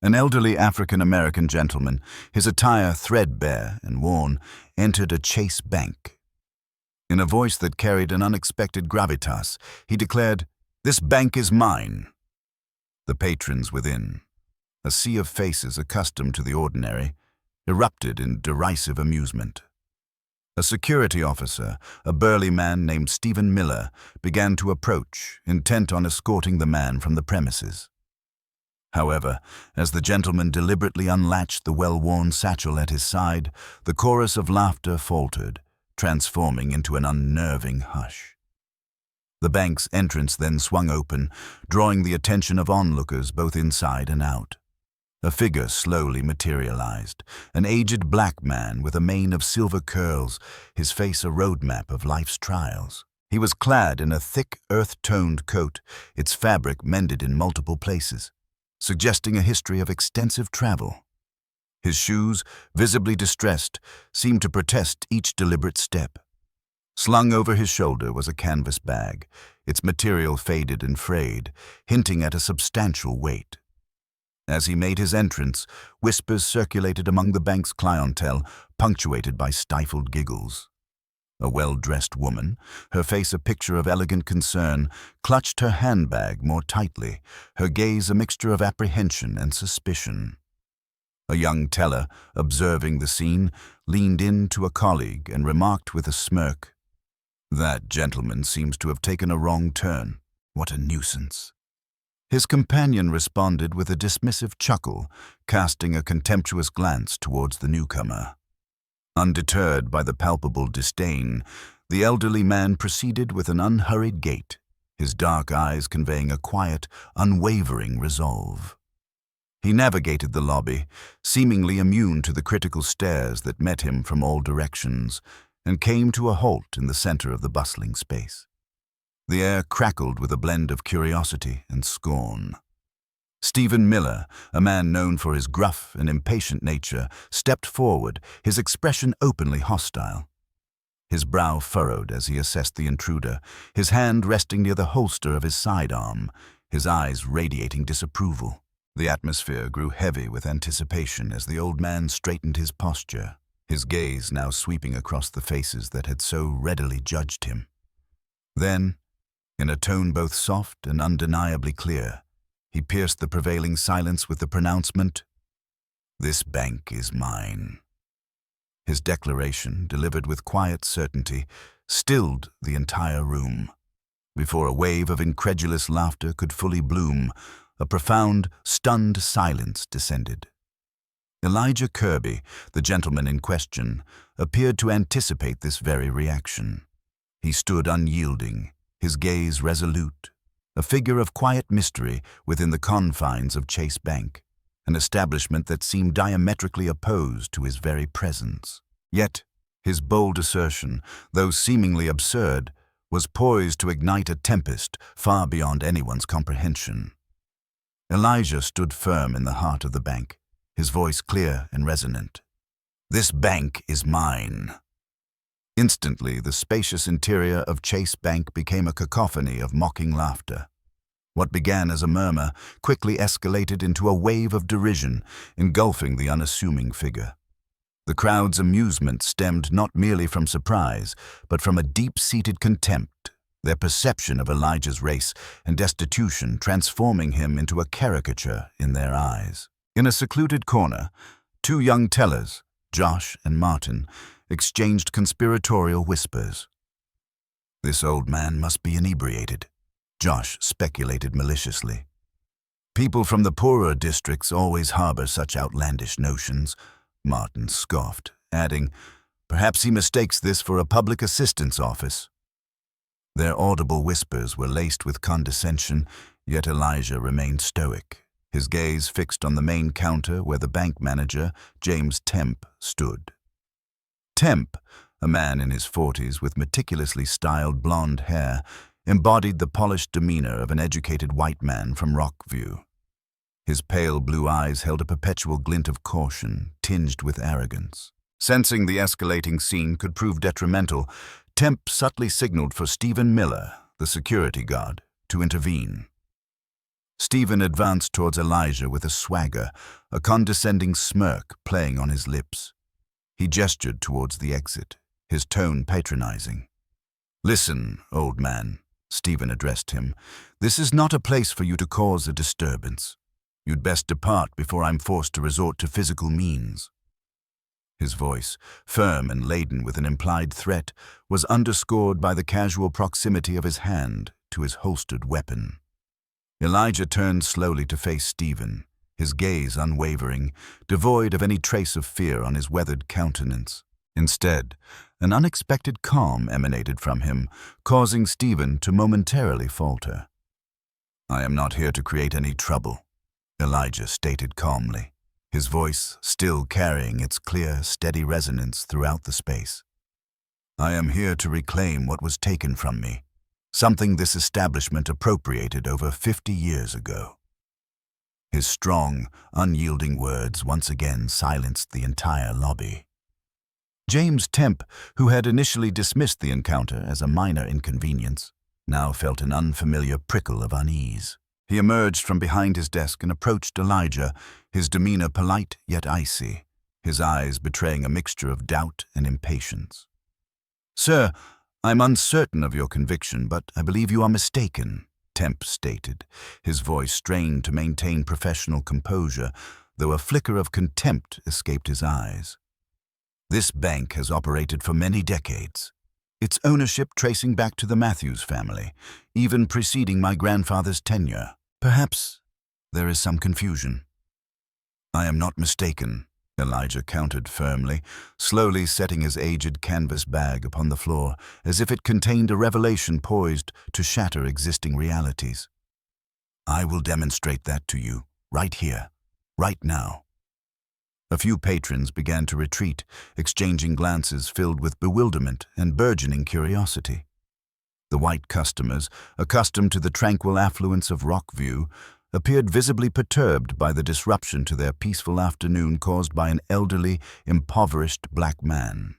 An elderly African-American gentleman, his attire threadbare and worn, entered a Chase bank. In a voice that carried an unexpected gravitas, he declared, "This bank is mine." The patrons within, a sea of faces accustomed to the ordinary, erupted in derisive amusement. A security officer, a burly man named Stephen Miller, began to approach, intent on escorting the man from the premises. However, as the gentleman deliberately unlatched the well-worn satchel at his side, the chorus of laughter faltered, transforming into an unnerving hush. The bank's entrance then swung open, drawing the attention of onlookers both inside and out. A figure slowly materialized, an aged black man with a mane of silver curls, his face a roadmap of life's trials. He was clad in a thick, earth-toned coat, its fabric mended in multiple places, suggesting a history of extensive travel. His shoes, visibly distressed, seemed to protest each deliberate step. Slung over his shoulder was a canvas bag, its material faded and frayed, hinting at a substantial weight. As he made his entrance, whispers circulated among the bank's clientele, punctuated by stifled giggles. A well-dressed woman, her face a picture of elegant concern, clutched her handbag more tightly, her gaze a mixture of apprehension and suspicion. A young teller, observing the scene, leaned in to a colleague and remarked with a smirk, "That gentleman seems to have taken a wrong turn. What a nuisance." His companion responded with a dismissive chuckle, casting a contemptuous glance towards the newcomer. Undeterred by the palpable disdain, the elderly man proceeded with an unhurried gait, his dark eyes conveying a quiet, unwavering resolve. He navigated the lobby, seemingly immune to the critical stares that met him from all directions, and came to a halt in the center of the bustling space. The air crackled with a blend of curiosity and scorn. Stephen Miller, a man known for his gruff and impatient nature, stepped forward, his expression openly hostile. His brow furrowed as he assessed the intruder, his hand resting near the holster of his sidearm, his eyes radiating disapproval. The atmosphere grew heavy with anticipation as the old man straightened his posture, his gaze now sweeping across the faces that had so readily judged him. Then, in a tone both soft and undeniably clear, he pierced the prevailing silence with the pronouncement, "This bank is mine." His declaration, delivered with quiet certainty, stilled the entire room. Before a wave of incredulous laughter could fully bloom, a profound, stunned silence descended. Elijah Kirby, the gentleman in question, appeared to anticipate this very reaction. He stood unyielding, his gaze resolute, a figure of quiet mystery within the confines of Chase Bank, an establishment that seemed diametrically opposed to his very presence. Yet, his bold assertion, though seemingly absurd, was poised to ignite a tempest far beyond anyone's comprehension. Elijah stood firm in the heart of the bank, his voice clear and resonant. "This bank is mine." Instantly, the spacious interior of Chase Bank became a cacophony of mocking laughter. What began as a murmur quickly escalated into a wave of derision, engulfing the unassuming figure. The crowd's amusement stemmed not merely from surprise, but from a deep-seated contempt, their perception of Elijah's race and destitution transforming him into a caricature in their eyes. In a secluded corner, two young tellers, Josh and Martin, exchanged conspiratorial whispers. "This old man must be inebriated," Josh speculated maliciously. "People from the poorer districts always harbor such outlandish notions," Martin scoffed, adding, "Perhaps he mistakes this for a public assistance office." Their audible whispers were laced with condescension, yet Elijah remained stoic, his gaze fixed on the main counter where the bank manager, James Temp, stood. Temp, a man in his 40s with meticulously styled blonde hair, embodied the polished demeanor of an educated white man from Rockview. His pale blue eyes held a perpetual glint of caution, tinged with arrogance. Sensing the escalating scene could prove detrimental, Temp subtly signaled for Stephen Miller, the security guard, to intervene. Stephen advanced towards Elijah with a swagger, a condescending smirk playing on his lips. He gestured towards the exit, his tone patronizing. "Listen, old man," Stephen addressed him. "This is not a place for you to cause a disturbance. You'd best depart before I'm forced to resort to physical means." His voice, firm and laden with an implied threat, was underscored by the casual proximity of his hand to his holstered weapon. Elijah turned slowly to face Stephen, his gaze unwavering, devoid of any trace of fear on his weathered countenance. Instead, an unexpected calm emanated from him, causing Stephen to momentarily falter. "I am not here to create any trouble," Elijah stated calmly, his voice still carrying its clear, steady resonance throughout the space. "I am here to reclaim what was taken from me, something this establishment appropriated over 50 years ago." His strong, unyielding words once again silenced the entire lobby. James Temp, who had initially dismissed the encounter as a minor inconvenience, now felt an unfamiliar prickle of unease. He emerged from behind his desk and approached Elijah, his demeanor polite yet icy, his eyes betraying a mixture of doubt and impatience. "Sir, I'm uncertain of your conviction, but I believe you are mistaken," Temp stated, his voice strained to maintain professional composure, though a flicker of contempt escaped his eyes. "This bank has operated for many decades, its ownership tracing back to the Matthews family, even preceding my grandfather's tenure. Perhaps there is some confusion." "I am not mistaken," Elijah countered firmly, slowly setting his aged canvas bag upon the floor, as if it contained a revelation poised to shatter existing realities. "I will demonstrate that to you, right here, right now." A few patrons began to retreat, exchanging glances filled with bewilderment and burgeoning curiosity. The white customers, accustomed to the tranquil affluence of Rockview, appeared visibly perturbed by the disruption to their peaceful afternoon caused by an elderly, impoverished black man.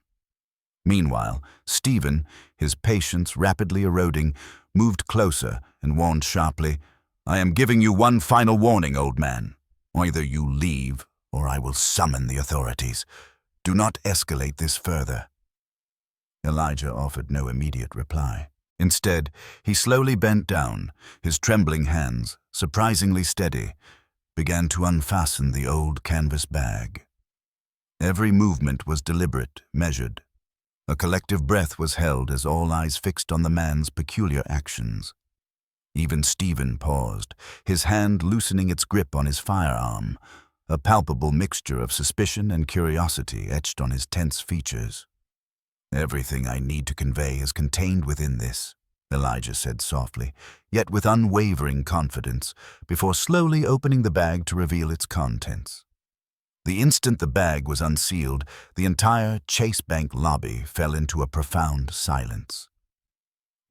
Meanwhile, Stephen, his patience rapidly eroding, moved closer and warned sharply, "I am giving you one final warning, old man. Either you leave, or I will summon the authorities. Do not escalate this further." Elijah offered no immediate reply. Instead, he slowly bent down, his trembling hands, surprisingly steady, began to unfasten the old canvas bag. Every movement was deliberate, measured. A collective breath was held as all eyes fixed on the man's peculiar actions. Even Stephen paused, his hand loosening its grip on his firearm, a palpable mixture of suspicion and curiosity etched on his tense features. "Everything I need to convey is contained within this," Elijah said softly, yet with unwavering confidence, before slowly opening the bag to reveal its contents. The instant the bag was unsealed, the entire Chase Bank lobby fell into a profound silence.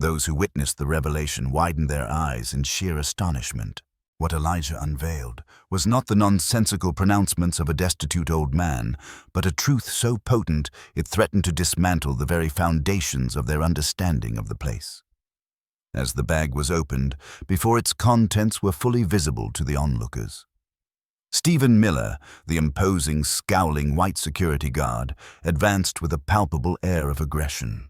Those who witnessed the revelation widened their eyes in sheer astonishment. What Elijah unveiled was not the nonsensical pronouncements of a destitute old man, but a truth so potent it threatened to dismantle the very foundations of their understanding of the place. As the bag was opened, before its contents were fully visible to the onlookers, Stephen Miller, the imposing, scowling white security guard, advanced with a palpable air of aggression.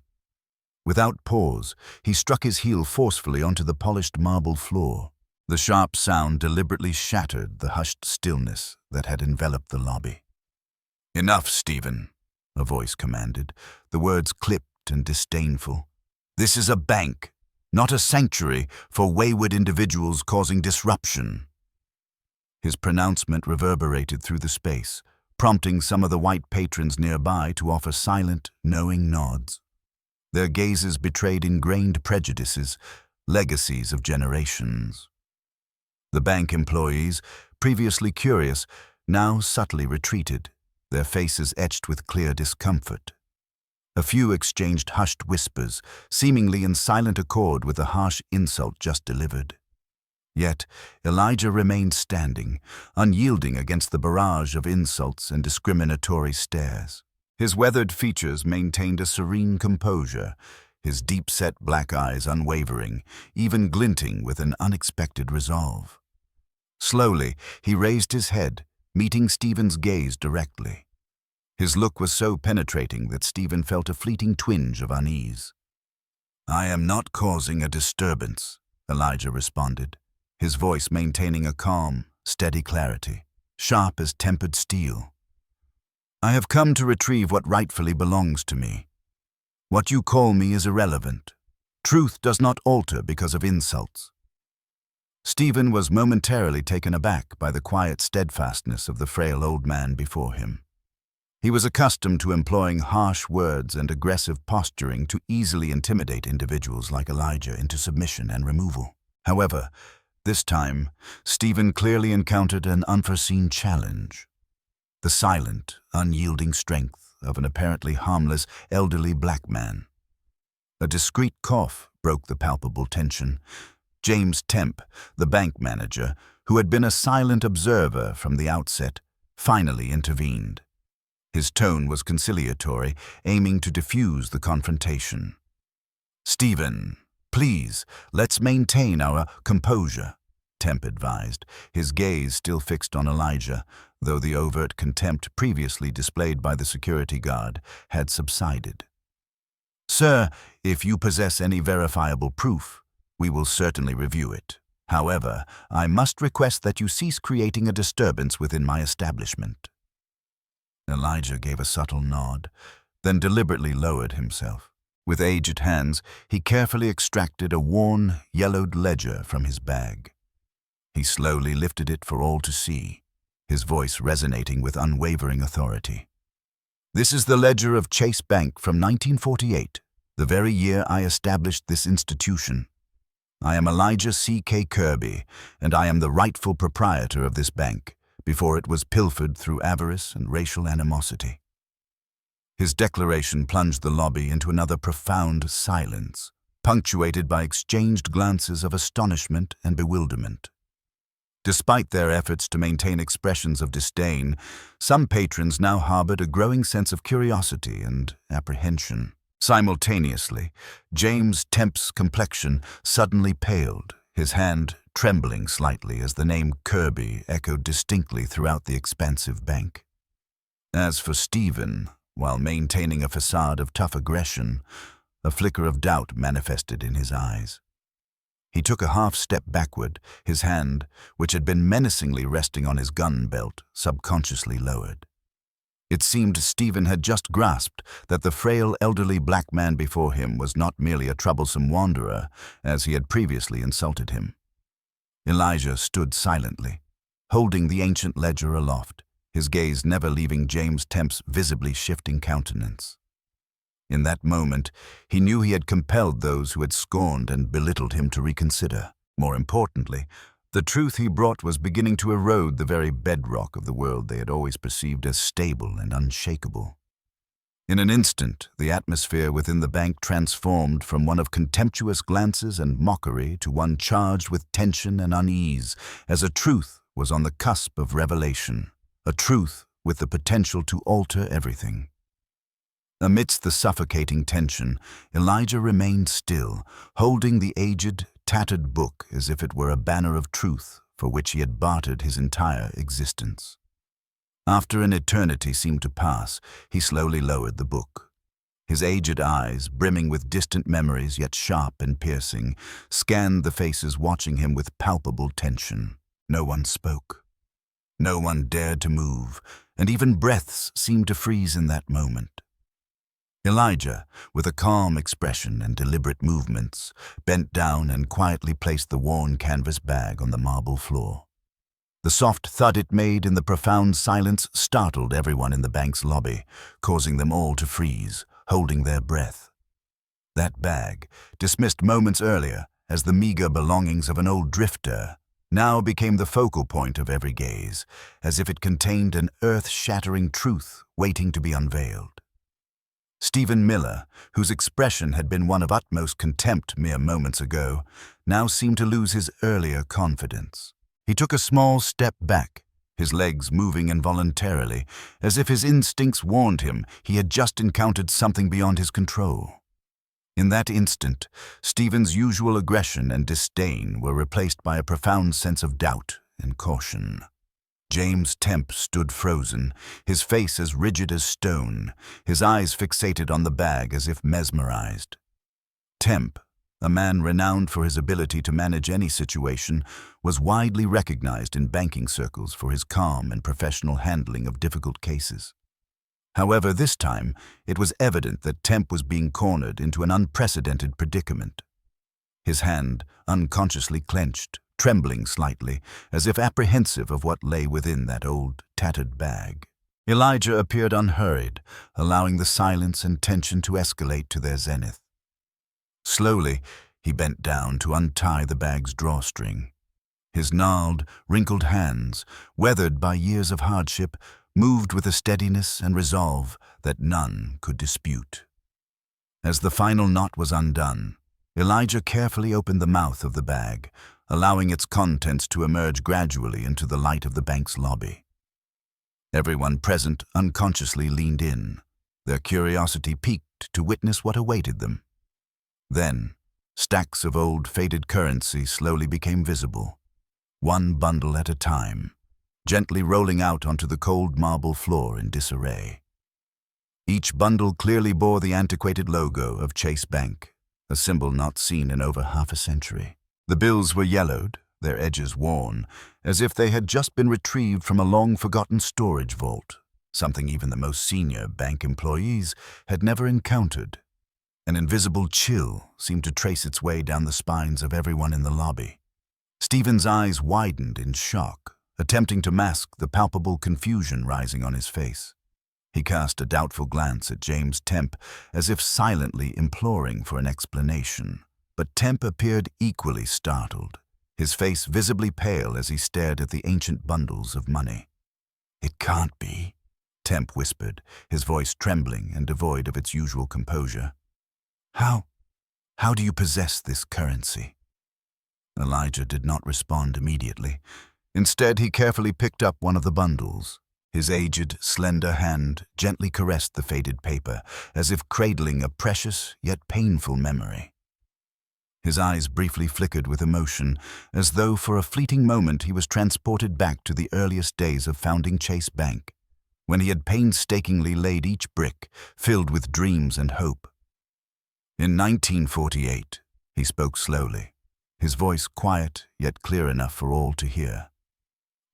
Without pause, he struck his heel forcefully onto the polished marble floor. The sharp sound deliberately shattered the hushed stillness that had enveloped the lobby. "Enough, Stephen," a voice commanded, the words clipped and disdainful. "This is a bank, not a sanctuary for wayward individuals causing disruption." His pronouncement reverberated through the space, prompting some of the white patrons nearby to offer silent, knowing nods. Their gazes betrayed ingrained prejudices, legacies of generations. The bank employees, previously curious, now subtly retreated, their faces etched with clear discomfort. A few exchanged hushed whispers, seemingly in silent accord with the harsh insult just delivered. Yet Elijah remained standing, unyielding against the barrage of insults and discriminatory stares. His weathered features maintained a serene composure, his deep-set black eyes unwavering, even glinting with an unexpected resolve. Slowly, he raised his head, meeting Stephen's gaze directly. His look was so penetrating that Stephen felt a fleeting twinge of unease. "I am not causing a disturbance," Elijah responded, his voice maintaining a calm, steady clarity, sharp as tempered steel. "I have come to retrieve what rightfully belongs to me. What you call me is irrelevant. Truth does not alter because of insults." Stephen was momentarily taken aback by the quiet steadfastness of the frail old man before him. He was accustomed to employing harsh words and aggressive posturing to easily intimidate individuals like Elijah into submission and removal. However, this time, Stephen clearly encountered an unforeseen challenge. The silent, unyielding strength of an apparently harmless, elderly black man. A discreet cough broke the palpable tension. James Temp, the bank manager, who had been a silent observer from the outset, finally intervened. His tone was conciliatory, aiming to diffuse the confrontation. "Stephen, please, let's maintain our composure," Temp advised, his gaze still fixed on Elijah, though the overt contempt previously displayed by the security guard had subsided. "Sir, if you possess any verifiable proof, we will certainly review it. However, I must request that you cease creating a disturbance within my establishment." Elijah gave a subtle nod, then deliberately lowered himself. With aged hands, he carefully extracted a worn, yellowed ledger from his bag. He slowly lifted it for all to see, his voice resonating with unwavering authority. "This is the ledger of Chase Bank from 1948, the very year I established this institution. I am Elijah C.K. Kirby, and I am the rightful proprietor of this bank, before it was pilfered through avarice and racial animosity." His declaration plunged the lobby into another profound silence, punctuated by exchanged glances of astonishment and bewilderment. Despite their efforts to maintain expressions of disdain, some patrons now harbored a growing sense of curiosity and apprehension. Simultaneously, James Temp's complexion suddenly paled, his hand trembling slightly as the name Kirby echoed distinctly throughout the expansive bank. As for Stephen, while maintaining a facade of tough aggression, a flicker of doubt manifested in his eyes. He took a half-step backward, his hand, which had been menacingly resting on his gun belt, subconsciously lowered. It seemed Stephen had just grasped that the frail elderly black man before him was not merely a troublesome wanderer, as he had previously insulted him. Elijah stood silently, holding the ancient ledger aloft, his gaze never leaving James Temp's visibly shifting countenance. In that moment, he knew he had compelled those who had scorned and belittled him to reconsider. More importantly, the truth he brought was beginning to erode the very bedrock of the world they had always perceived as stable and unshakable. In an instant, the atmosphere within the bank transformed from one of contemptuous glances and mockery to one charged with tension and unease, as a truth was on the cusp of revelation, a truth with the potential to alter everything. Amidst the suffocating tension, Elijah remained still, holding the aged, tattered book as if it were a banner of truth for which he had bartered his entire existence. After an eternity seemed to pass, he slowly lowered the book. His aged eyes, brimming with distant memories yet sharp and piercing, scanned the faces watching him with palpable tension. No one spoke. No one dared to move, and even breaths seemed to freeze in that moment. Elijah, with a calm expression and deliberate movements, bent down and quietly placed the worn canvas bag on the marble floor. The soft thud it made in the profound silence startled everyone in the bank's lobby, causing them all to freeze, holding their breath. That bag, dismissed moments earlier as the meager belongings of an old drifter, now became the focal point of every gaze, as if it contained an earth-shattering truth waiting to be unveiled. Stephen Miller, whose expression had been one of utmost contempt mere moments ago, now seemed to lose his earlier confidence. He took a small step back, his legs moving involuntarily, as if his instincts warned him he had just encountered something beyond his control. In that instant, Stephen's usual aggression and disdain were replaced by a profound sense of doubt and caution. James Temp stood frozen, his face as rigid as stone, his eyes fixated on the bag as if mesmerized. Temp, a man renowned for his ability to manage any situation, was widely recognized in banking circles for his calm and professional handling of difficult cases. However, this time, it was evident that Temp was being cornered into an unprecedented predicament. His hand unconsciously clenched, trembling slightly, as if apprehensive of what lay within that old, tattered bag. Elijah appeared unhurried, allowing the silence and tension to escalate to their zenith. Slowly, he bent down to untie the bag's drawstring. His gnarled, wrinkled hands, weathered by years of hardship, moved with a steadiness and resolve that none could dispute. As the final knot was undone, Elijah carefully opened the mouth of the bag, allowing its contents to emerge gradually into the light of the bank's lobby. Everyone present unconsciously leaned in, their curiosity piqued to witness what awaited them. Then, stacks of old, faded currency slowly became visible, one bundle at a time, gently rolling out onto the cold marble floor in disarray. Each bundle clearly bore the antiquated logo of Chase Bank, a symbol not seen in over half a century. The bills were yellowed, their edges worn, as if they had just been retrieved from a long-forgotten storage vault, something even the most senior bank employees had never encountered. An invisible chill seemed to trace its way down the spines of everyone in the lobby. Stephen's eyes widened in shock, attempting to mask the palpable confusion rising on his face. He cast a doubtful glance at James Temp, as if silently imploring for an explanation. But Temp appeared equally startled, his face visibly pale as he stared at the ancient bundles of money. "It can't be," Temp whispered, his voice trembling and devoid of its usual composure. How do you possess this currency?" Elijah did not respond immediately. Instead, he carefully picked up one of the bundles. His aged, slender hand gently caressed the faded paper, as if cradling a precious yet painful memory. His eyes briefly flickered with emotion, as though for a fleeting moment he was transported back to the earliest days of founding Chase Bank, when he had painstakingly laid each brick, filled with dreams and hope. "In 1948, he spoke slowly, his voice quiet yet clear enough for all to hear.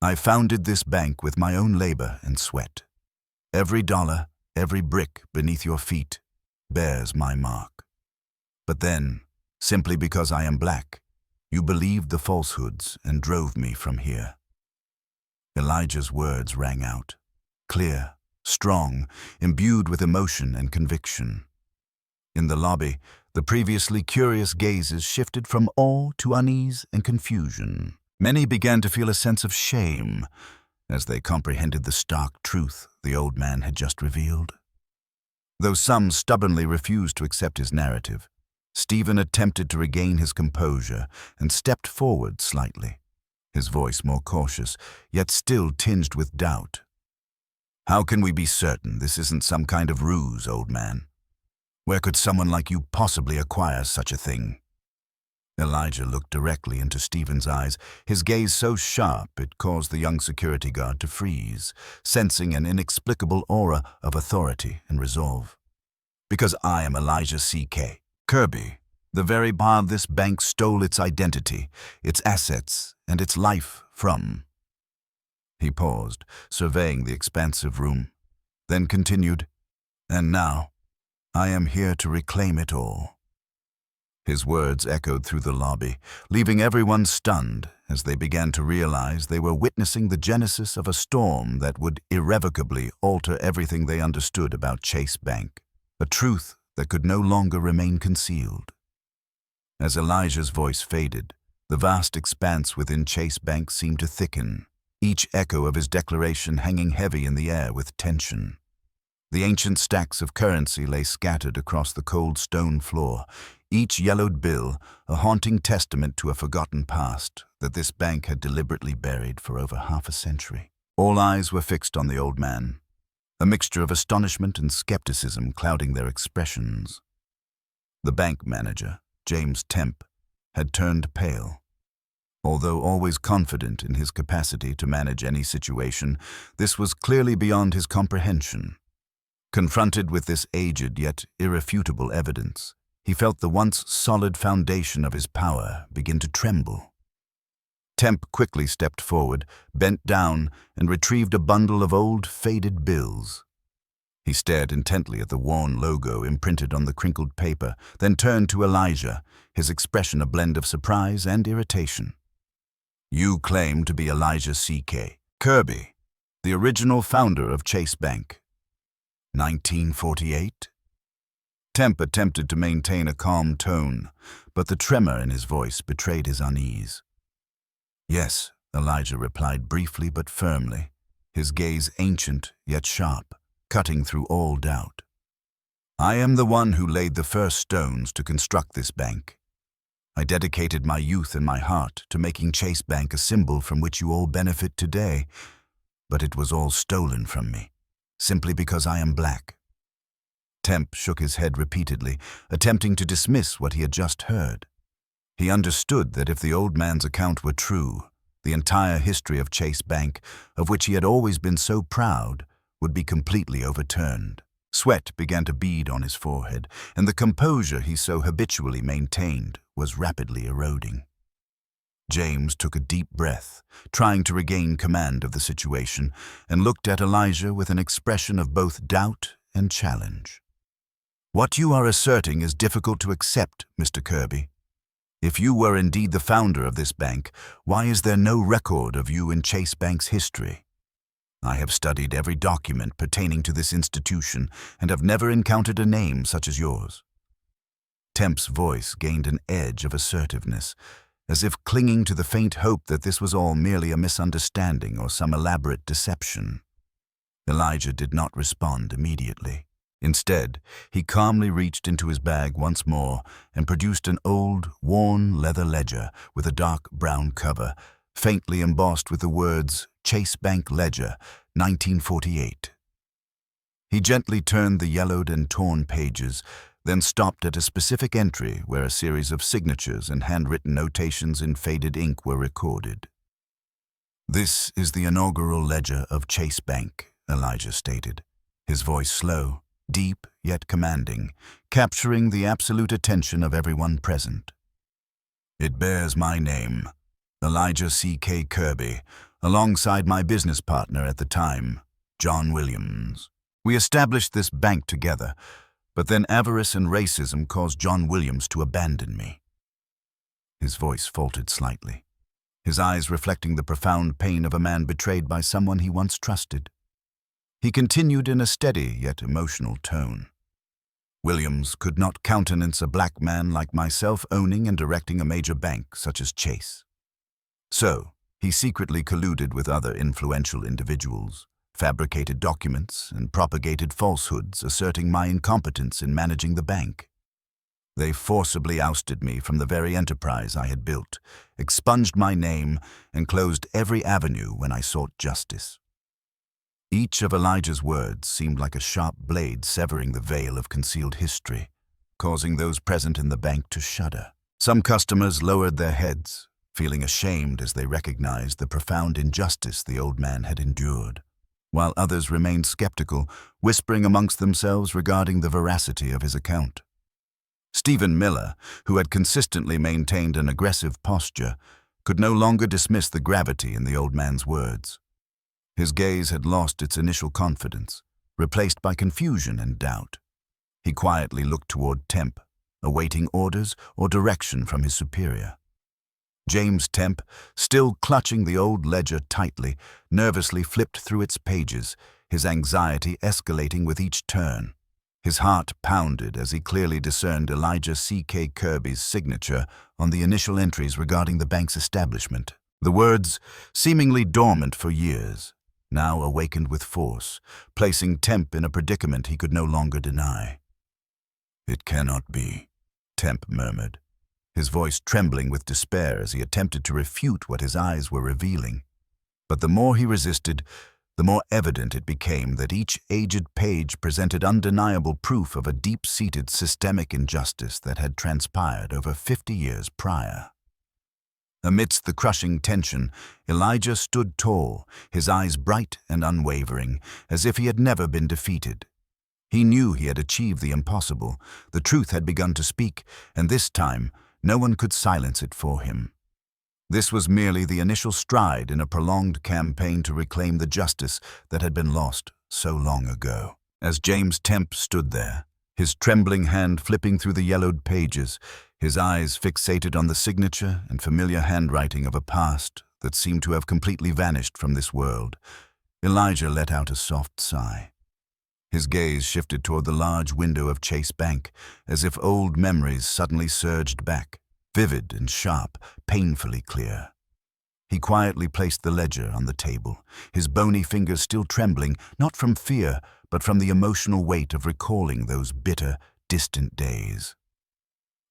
"I founded this bank with my own labor and sweat. Every dollar, every brick beneath your feet bears my mark. But then, simply because I am black, you believed the falsehoods and drove me from here." Elijah's words rang out, clear, strong, imbued with emotion and conviction. In the lobby, the previously curious gazes shifted from awe to unease and confusion. Many began to feel a sense of shame as they comprehended the stark truth the old man had just revealed. Though some stubbornly refused to accept his narrative, Stephen attempted to regain his composure and stepped forward slightly, his voice more cautious, yet still tinged with doubt. "How can we be certain this isn't some kind of ruse, old man? Where could someone like you possibly acquire such a thing?" Elijah looked directly into Stephen's eyes, his gaze so sharp it caused the young security guard to freeze, sensing an inexplicable aura of authority and resolve. "Because I am Elijah C.K. Kirby, the very bar this bank stole its identity, its assets, and its life from." He paused, surveying the expansive room, then continued, "And now, I am here to reclaim it all." His words echoed through the lobby, leaving everyone stunned as they began to realize they were witnessing the genesis of a storm that would irrevocably alter everything they understood about Chase Bank, a truth that could no longer remain concealed. As Elijah's voice faded, the vast expanse within Chase Bank seemed to thicken, each echo of his declaration hanging heavy in the air with tension. The ancient stacks of currency lay scattered across the cold stone floor, each yellowed bill a haunting testament to a forgotten past that this bank had deliberately buried for over half a century. All eyes were fixed on the old man, a mixture of astonishment and skepticism clouding their expressions. The bank manager, James Temp, had turned pale. Although always confident in his capacity to manage any situation, this was clearly beyond his comprehension. Confronted with this aged yet irrefutable evidence, he felt the once solid foundation of his power begin to tremble. Temp quickly stepped forward, bent down, and retrieved a bundle of old, faded bills. He stared intently at the worn logo imprinted on the crinkled paper, then turned to Elijah, his expression a blend of surprise and irritation. "You claim to be Elijah C.K. Kirby, the original founder of Chase Bank. 1948? Temp attempted to maintain a calm tone, but the tremor in his voice betrayed his unease. "Yes," Elijah replied briefly but firmly, his gaze ancient yet sharp, cutting through all doubt. "I am the one who laid the first stones to construct this bank. I dedicated my youth and my heart to making Chase Bank a symbol from which you all benefit today, but it was all stolen from me, simply because I am black." Temp shook his head repeatedly, attempting to dismiss what he had just heard. He understood that if the old man's account were true, the entire history of Chase Bank, of which he had always been so proud, would be completely overturned. Sweat began to bead on his forehead, and the composure he so habitually maintained was rapidly eroding. James took a deep breath, trying to regain command of the situation, and looked at Elijah with an expression of both doubt and challenge. "What you are asserting is difficult to accept, Mr. Kirby. If you were indeed the founder of this bank, why is there no record of you in Chase Bank's history? I have studied every document pertaining to this institution and have never encountered a name such as yours." Temp's voice gained an edge of assertiveness, as if clinging to the faint hope that this was all merely a misunderstanding or some elaborate deception. Elijah did not respond immediately. Instead, he calmly reached into his bag once more and produced an old, worn leather ledger with a dark brown cover, faintly embossed with the words Chase Bank Ledger, 1948. He gently turned the yellowed and torn pages, then stopped at a specific entry where a series of signatures and handwritten notations in faded ink were recorded. "This is the inaugural ledger of Chase Bank," Elijah stated, his voice slow, deep yet commanding, capturing the absolute attention of everyone present. "It bears my name, Elijah C.K. Kirby, alongside my business partner at the time, John Williams. We established this bank together, but then avarice and racism caused John Williams to abandon me." His voice faltered slightly, his eyes reflecting the profound pain of a man betrayed by someone he once trusted. He continued in a steady yet emotional tone. "Williams could not countenance a black man like myself owning and directing a major bank such as Chase. So, he secretly colluded with other influential individuals, fabricated documents, and propagated falsehoods asserting my incompetence in managing the bank. They forcibly ousted me from the very enterprise I had built, expunged my name, and closed every avenue when I sought justice." Each of Elijah's words seemed like a sharp blade severing the veil of concealed history, causing those present in the bank to shudder. Some customers lowered their heads, feeling ashamed as they recognized the profound injustice the old man had endured, while others remained skeptical, whispering amongst themselves regarding the veracity of his account. Stephen Miller, who had consistently maintained an aggressive posture, could no longer dismiss the gravity in the old man's words. His gaze had lost its initial confidence, replaced by confusion and doubt. He quietly looked toward Temp, awaiting orders or direction from his superior. James Temp, still clutching the old ledger tightly, nervously flipped through its pages, his anxiety escalating with each turn. His heart pounded as he clearly discerned Elijah C.K. Kirby's signature on the initial entries regarding the bank's establishment. The words, seemingly dormant for years, now awakened with force, placing Temp in a predicament he could no longer deny. "It cannot be," Temp murmured, his voice trembling with despair as he attempted to refute what his eyes were revealing. But the more he resisted, the more evident it became that each aged page presented undeniable proof of a deep-seated systemic injustice that had transpired over 50 years prior. Amidst the crushing tension, Elijah stood tall, his eyes bright and unwavering, as if he had never been defeated. He knew he had achieved the impossible. The truth had begun to speak, and this time, no one could silence it for him. This was merely the initial stride in a prolonged campaign to reclaim the justice that had been lost so long ago. As James Temp stood there, his trembling hand flipping through the yellowed pages, his eyes fixated on the signature and familiar handwriting of a past that seemed to have completely vanished from this world, Elijah let out a soft sigh. His gaze shifted toward the large window of Chase Bank, as if old memories suddenly surged back, vivid and sharp, painfully clear. He quietly placed the ledger on the table, his bony fingers still trembling, not from fear, but from the emotional weight of recalling those bitter, distant days.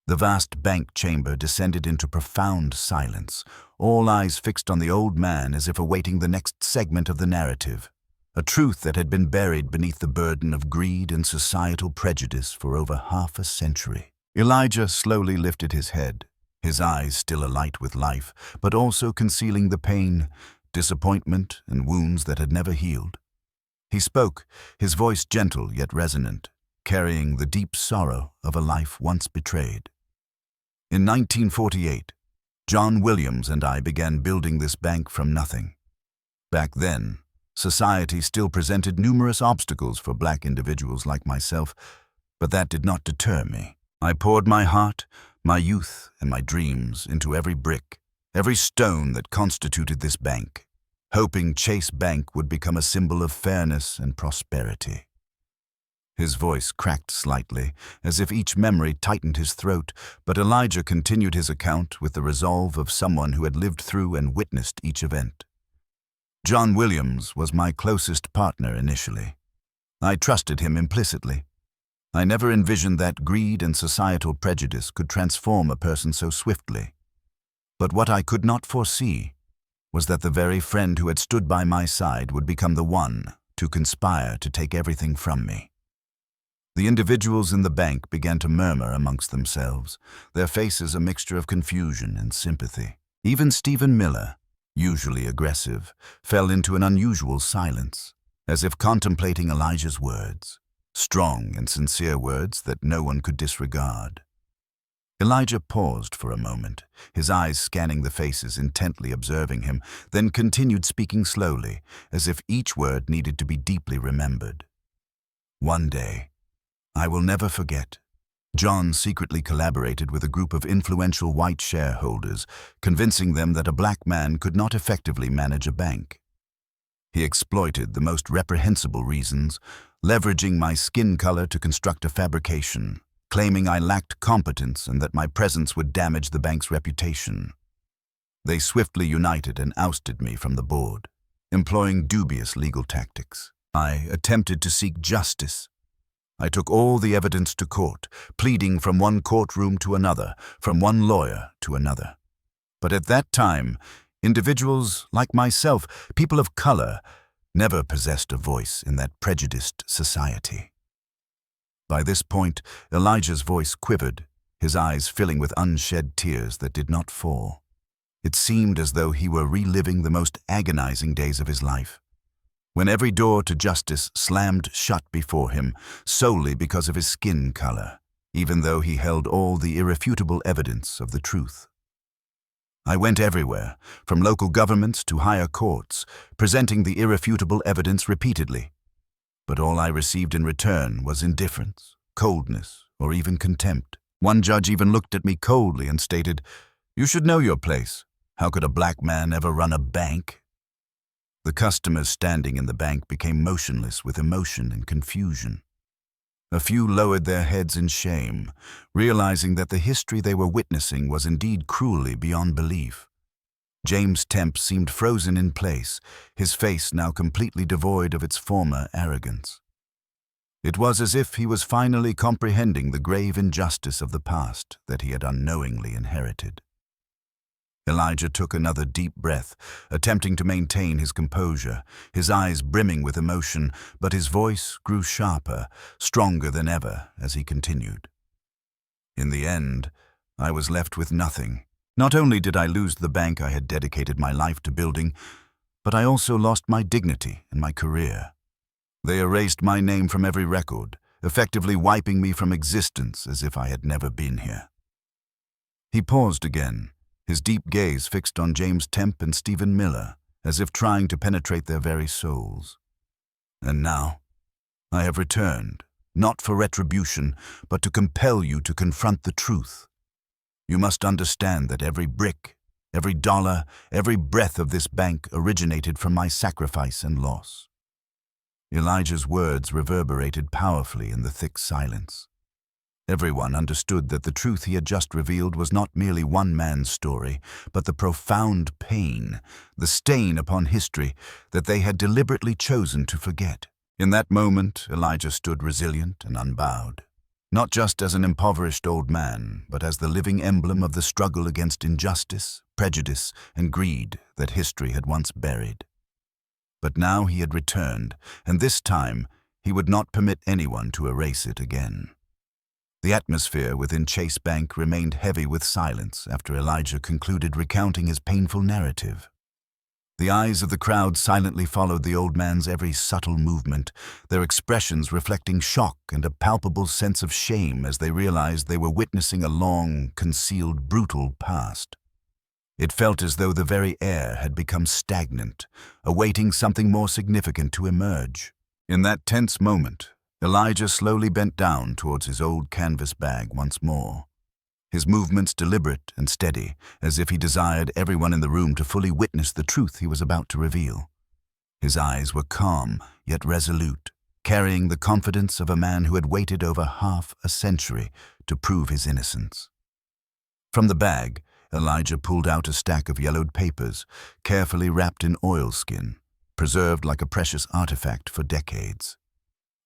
The vast bank chamber descended into profound silence, all eyes fixed on the old man as if awaiting the next segment of the narrative, a truth that had been buried beneath the burden of greed and societal prejudice for over half a century. Elijah slowly lifted his head, his eyes still alight with life, but also concealing the pain, disappointment, and wounds that had never healed. He spoke, his voice gentle yet resonant, carrying the deep sorrow of a life once betrayed. In 1948, John Williams and I began building this bank from nothing. Back then, society still presented numerous obstacles for black individuals like myself, but that did not deter me. I poured my heart, my youth, and my dreams into every brick, every stone that constituted this bank, hoping Chase Bank would become a symbol of fairness and prosperity. His voice cracked slightly, as if each memory tightened his throat, but Elijah continued his account with the resolve of someone who had lived through and witnessed each event. John Williams was my closest partner initially. I trusted him implicitly. I never envisioned that greed and societal prejudice could transform a person so swiftly. But what I could not foresee was that the very friend who had stood by my side would become the one to conspire to take everything from me. The individuals in the bank began to murmur amongst themselves, their faces a mixture of confusion and sympathy. Even Stephen Miller, usually aggressive, fell into an unusual silence, as if contemplating Elijah's words, strong and sincere words that no one could disregard. Elijah paused for a moment, his eyes scanning the faces, intently observing him, then continued speaking slowly, as if each word needed to be deeply remembered. One day, I will never forget, John secretly collaborated with a group of influential white shareholders, convincing them that a black man could not effectively manage a bank. He exploited the most reprehensible reasons, leveraging my skin color to construct a fabrication, claiming I lacked competence and that my presence would damage the bank's reputation. They swiftly united and ousted me from the board, employing dubious legal tactics. I attempted to seek justice. I took all the evidence to court, pleading from one courtroom to another, from one lawyer to another. But at that time, individuals like myself, people of color, never possessed a voice in that prejudiced society. By this point, Elijah's voice quivered, his eyes filling with unshed tears that did not fall. It seemed as though he were reliving the most agonizing days of his life, when every door to justice slammed shut before him solely because of his skin color, even though he held all the irrefutable evidence of the truth. I went everywhere, from local governments to higher courts, presenting the irrefutable evidence repeatedly. But all I received in return was indifference, coldness, or even contempt. One judge even looked at me coldly and stated, "You should know your place. How could a black man ever run a bank?" The customers standing in the bank became motionless with emotion and confusion. A few lowered their heads in shame, realizing that the history they were witnessing was indeed cruelly beyond belief. James Temp seemed frozen in place, his face now completely devoid of its former arrogance. It was as if he was finally comprehending the grave injustice of the past that he had unknowingly inherited. Elijah took another deep breath, attempting to maintain his composure, his eyes brimming with emotion, but his voice grew sharper, stronger than ever as he continued. In the end, I was left with nothing, Not only did I lose the bank I had dedicated my life to building, but I also lost my dignity and my career. They erased my name from every record, effectively wiping me from existence as if I had never been here. He paused again, his deep gaze fixed on James Temp and Stephen Miller, as if trying to penetrate their very souls. And now, I have returned, not for retribution, but to compel you to confront the truth. You must understand that every brick, every dollar, every breath of this bank originated from my sacrifice and loss. Elijah's words reverberated powerfully in the thick silence. Everyone understood that the truth he had just revealed was not merely one man's story, but the profound pain, the stain upon history that they had deliberately chosen to forget. In that moment, Elijah stood resilient and unbowed, not just as an impoverished old man, but as the living emblem of the struggle against injustice, prejudice, and greed that history had once buried. But now he had returned, and this time he would not permit anyone to erase it again. The atmosphere within Chase Bank remained heavy with silence after Elijah concluded recounting his painful narrative. The eyes of the crowd silently followed the old man's every subtle movement, their expressions reflecting shock and a palpable sense of shame as they realized they were witnessing a long, concealed, brutal past. It felt as though the very air had become stagnant, awaiting something more significant to emerge. In that tense moment, Elijah slowly bent down towards his old canvas bag once more, his movements deliberate and steady, as if he desired everyone in the room to fully witness the truth he was about to reveal. His eyes were calm, yet resolute, carrying the confidence of a man who had waited over half a century to prove his innocence. From the bag, Elijah pulled out a stack of yellowed papers, carefully wrapped in oilskin, preserved like a precious artifact for decades.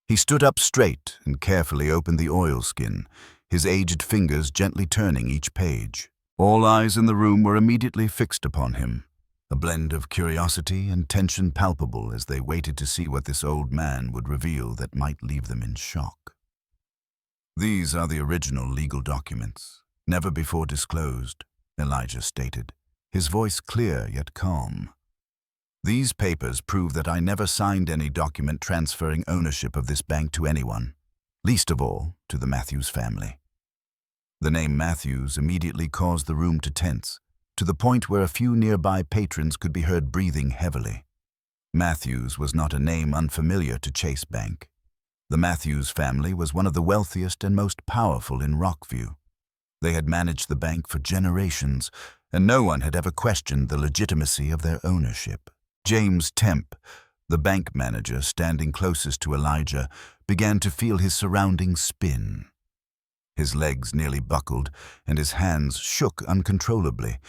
He stood up straight and carefully opened the oilskin, his aged fingers gently turning each page. All eyes in the room were immediately fixed upon him, a blend of curiosity and tension palpable as they waited to see what this old man would reveal that might leave them in shock. "These are the original legal documents, never before disclosed," Elijah stated, his voice clear yet calm. "These papers prove that I never signed any document transferring ownership of this bank to anyone, least of all to the Matthews family." The name Matthews immediately caused the room to tense, to the point where a few nearby patrons could be heard breathing heavily. Matthews was not a name unfamiliar to Chase Bank. The Matthews family was one of the wealthiest and most powerful in Rockview. They had managed the bank for generations, and no one had ever questioned the legitimacy of their ownership. James Temp, the bank manager standing closest to Elijah, began to feel his surroundings spin. His legs nearly buckled, and his hands shook uncontrollably.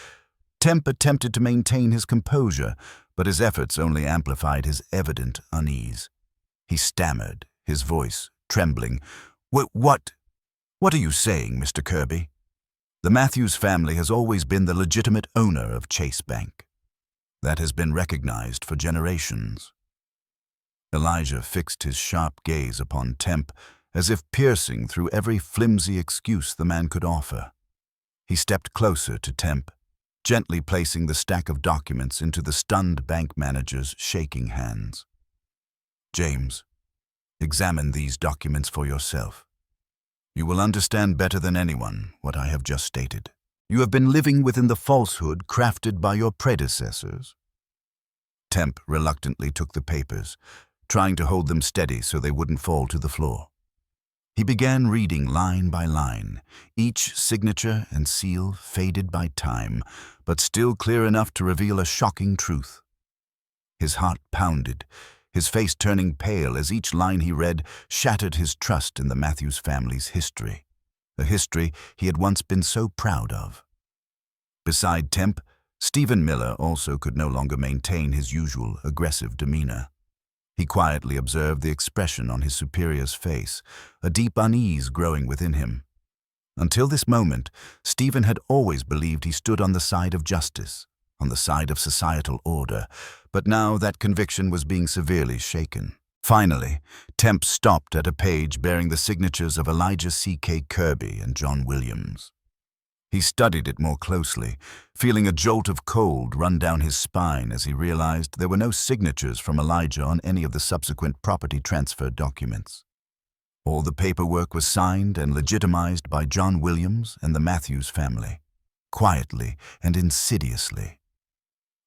Temp attempted to maintain his composure, but his efforts only amplified his evident unease. He stammered, his voice trembling. What are you saying, Mr. Kirby? The Matthews family has always been the legitimate owner of Chase Bank. That has been recognized for generations." Elijah fixed his sharp gaze upon Temp, as if piercing through every flimsy excuse the man could offer. He stepped closer to Temp, gently placing the stack of documents into the stunned bank manager's shaking hands. "James, examine these documents for yourself. You will understand better than anyone what I have just stated. You have been living within the falsehood crafted by your predecessors." Temp reluctantly took the papers, trying to hold them steady so they wouldn't fall to the floor. He began reading line by line, each signature and seal faded by time, but still clear enough to reveal a shocking truth. His heart pounded, his face turning pale as each line he read shattered his trust in the Matthews family's history, a history he had once been so proud of. Beside Temp, Stephen Miller also could no longer maintain his usual aggressive demeanor. He quietly observed the expression on his superior's face, a deep unease growing within him. Until this moment, Stephen had always believed he stood on the side of justice, on the side of societal order, but now that conviction was being severely shaken. Finally, Temp stopped at a page bearing the signatures of Elijah C.K. Kirby and John Williams. He studied it more closely, feeling a jolt of cold run down his spine as he realized there were no signatures from Elijah on any of the subsequent property transfer documents. All the paperwork was signed and legitimized by John Williams and the Matthews family, quietly and insidiously.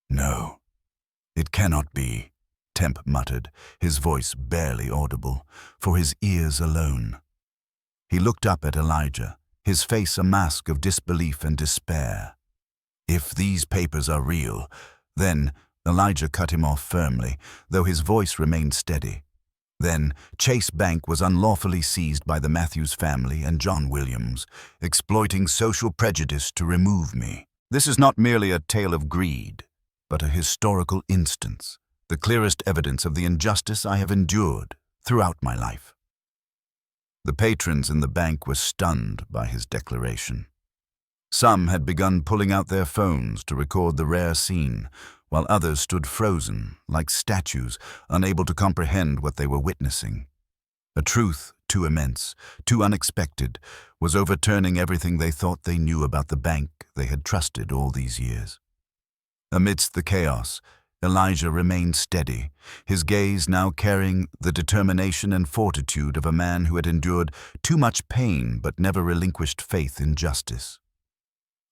"No, it cannot be," Temp muttered, his voice barely audible, for his ears alone. He looked up at Elijah, his face a mask of disbelief and despair. "If these papers are real, then—" Elijah cut him off firmly, though his voice remained steady. "Then Chase Bank was unlawfully seized by the Matthews family and John Williams, exploiting social prejudice to remove me. This is not merely a tale of greed, but a historical instance, the clearest evidence of the injustice I have endured throughout my life." The patrons in the bank were stunned by his declaration. Some had begun pulling out their phones to record the rare scene, while others stood frozen, like statues, unable to comprehend what they were witnessing. A truth too immense, too unexpected, was overturning everything they thought they knew about the bank they had trusted all these years. Amidst the chaos, Elijah remained steady, his gaze now carrying the determination and fortitude of a man who had endured too much pain but never relinquished faith in justice.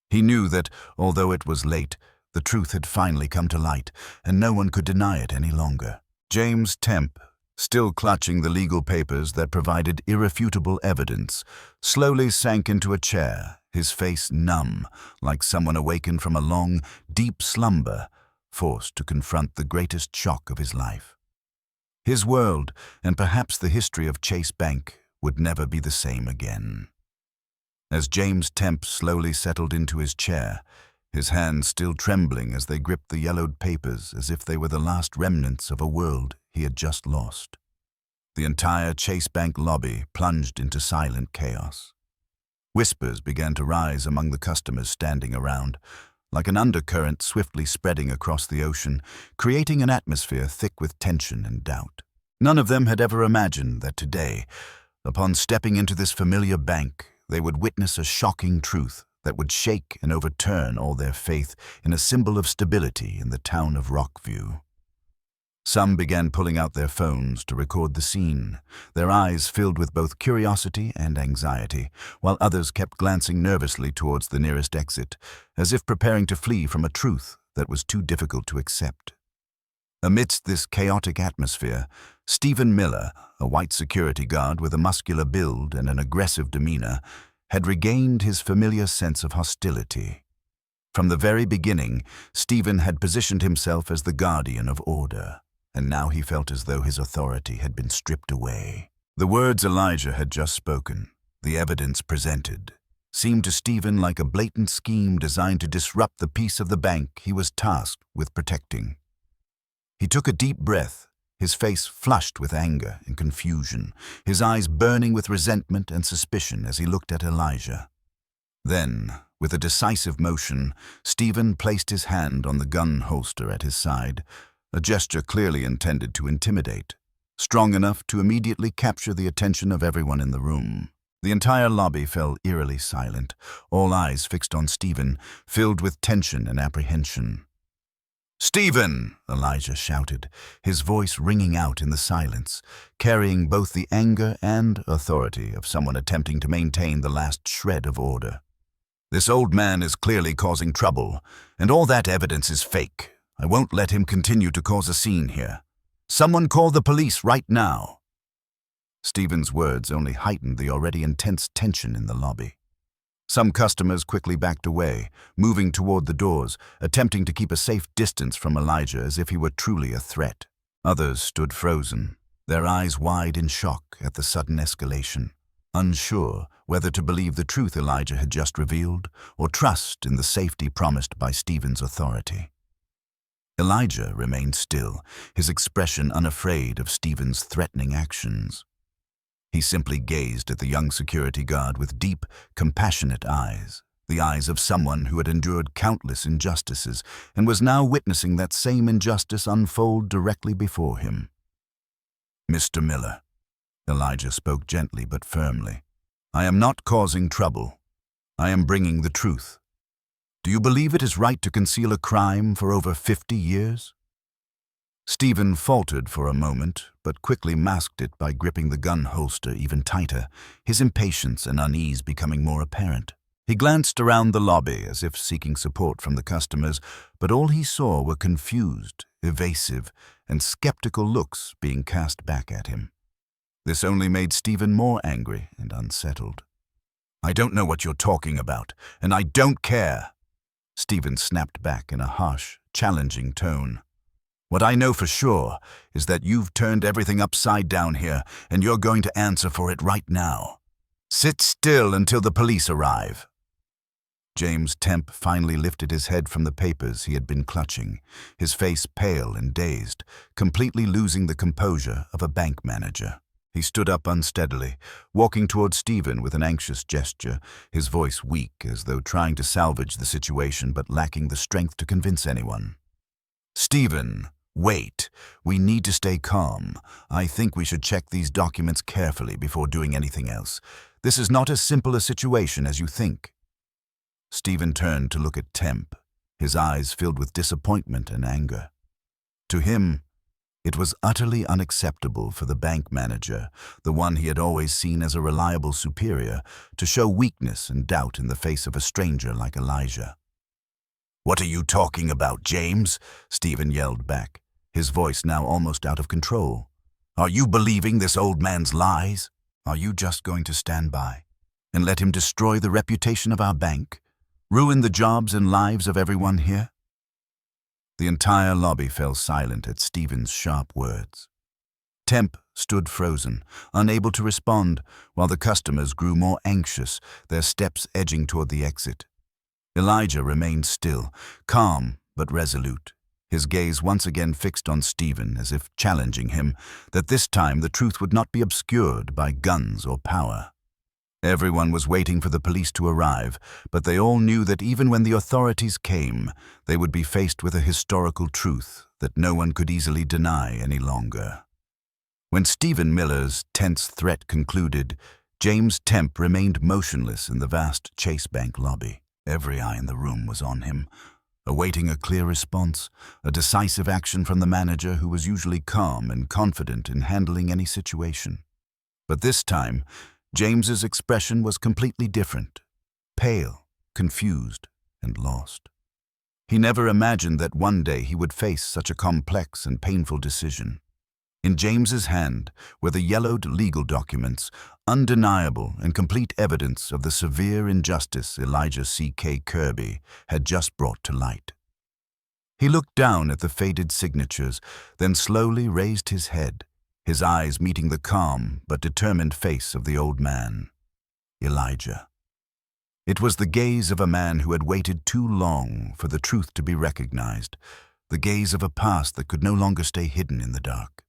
He knew that, although it was late, the truth had finally come to light, and no one could deny it any longer. James Temp, still clutching the legal papers that provided irrefutable evidence, slowly sank into a chair, his face numb, like someone awakened from a long, deep slumber, forced to confront the greatest shock of his life. His world, and perhaps the history of Chase Bank, would never be the same again. As James Temp slowly settled into his chair, his hands still trembling as they gripped the yellowed papers as if they were the last remnants of a world he had just lost, the entire Chase Bank lobby plunged into silent chaos. Whispers began to rise among the customers standing around, like an undercurrent swiftly spreading across the ocean, creating an atmosphere thick with tension and doubt. None of them had ever imagined that today, upon stepping into this familiar bank, they would witness a shocking truth that would shake and overturn all their faith in a symbol of stability in the town of Rockview. Some began pulling out their phones to record the scene, their eyes filled with both curiosity and anxiety, while others kept glancing nervously towards the nearest exit, as if preparing to flee from a truth that was too difficult to accept. Amidst this chaotic atmosphere, Stephen Miller, a white security guard with a muscular build and an aggressive demeanor, had regained his familiar sense of hostility. From the very beginning, Stephen had positioned himself as the guardian of order, and now he felt as though his authority had been stripped away. The words Elijah had just spoken, the evidence presented, seemed to Stephen like a blatant scheme designed to disrupt the peace of the bank he was tasked with protecting. He took a deep breath, his face flushed with anger and confusion, his eyes burning with resentment and suspicion as he looked at Elijah. Then, with a decisive motion, Stephen placed his hand on the gun holster at his side, a gesture clearly intended to intimidate, strong enough to immediately capture the attention of everyone in the room. The entire lobby fell eerily silent, all eyes fixed on Stephen, filled with tension and apprehension. "Stephen!" Elijah shouted, his voice ringing out in the silence, carrying both the anger and authority of someone attempting to maintain the last shred of order. "This old man is clearly causing trouble, and all that evidence is fake. I won't let him continue to cause a scene here. Someone call the police right now." Stephen's words only heightened the already intense tension in the lobby. Some customers quickly backed away, moving toward the doors, attempting to keep a safe distance from Elijah as if he were truly a threat. Others stood frozen, their eyes wide in shock at the sudden escalation, unsure whether to believe the truth Elijah had just revealed or trust in the safety promised by Stephen's authority. Elijah remained still, his expression unafraid of Stephen's threatening actions. He simply gazed at the young security guard with deep, compassionate eyes, the eyes of someone who had endured countless injustices and was now witnessing that same injustice unfold directly before him. "Mr. Miller," Elijah spoke gently but firmly, "I am not causing trouble. I am bringing the truth. Do you believe it is right to conceal a crime for over 50 years? Stephen faltered for a moment, but quickly masked it by gripping the gun holster even tighter, his impatience and unease becoming more apparent. He glanced around the lobby as if seeking support from the customers, but all he saw were confused, evasive, and skeptical looks being cast back at him. This only made Stephen more angry and unsettled. "I don't know what you're talking about, and I don't care," Stephen snapped back in a harsh, challenging tone. "What I know for sure is that you've turned everything upside down here, and you're going to answer for it right now. Sit still until the police arrive." James Temp finally lifted his head from the papers he had been clutching, his face pale and dazed, completely losing the composure of a bank manager. He stood up unsteadily, walking toward Stephen with an anxious gesture, his voice weak as though trying to salvage the situation but lacking the strength to convince anyone. "Stephen, wait. We need to stay calm. I think we should check these documents carefully before doing anything else. This is not as simple a situation as you think." Stephen turned to look at Temp, his eyes filled with disappointment and anger. To him, it was utterly unacceptable for the bank manager, the one he had always seen as a reliable superior, to show weakness and doubt in the face of a stranger like Elijah. "What are you talking about, James?" Stephen yelled back, his voice now almost out of control. "Are you believing this old man's lies? Are you just going to stand by and let him destroy the reputation of our bank, ruin the jobs and lives of everyone here?" The entire lobby fell silent at Stephen's sharp words. Temp stood frozen, unable to respond, while the customers grew more anxious, their steps edging toward the exit. Elijah remained still, calm but resolute, his gaze once again fixed on Stephen as if challenging him that this time the truth would not be obscured by guns or power. Everyone was waiting for the police to arrive, but they all knew that even when the authorities came, they would be faced with a historical truth that no one could easily deny any longer. When Stephen Miller's tense threat concluded, James Temp remained motionless in the vast Chase Bank lobby. Every eye in the room was on him, awaiting a clear response, a decisive action from the manager who was usually calm and confident in handling any situation. But this time, James's expression was completely different, pale, confused, and lost. He never imagined that one day he would face such a complex and painful decision. In James's hand were the yellowed legal documents, undeniable and complete evidence of the severe injustice Elijah C.K. Kirby had just brought to light. He looked down at the faded signatures, then slowly raised his head, his eyes meeting the calm but determined face of the old man, Elijah. It was the gaze of a man who had waited too long for the truth to be recognized, the gaze of a past that could no longer stay hidden in the dark.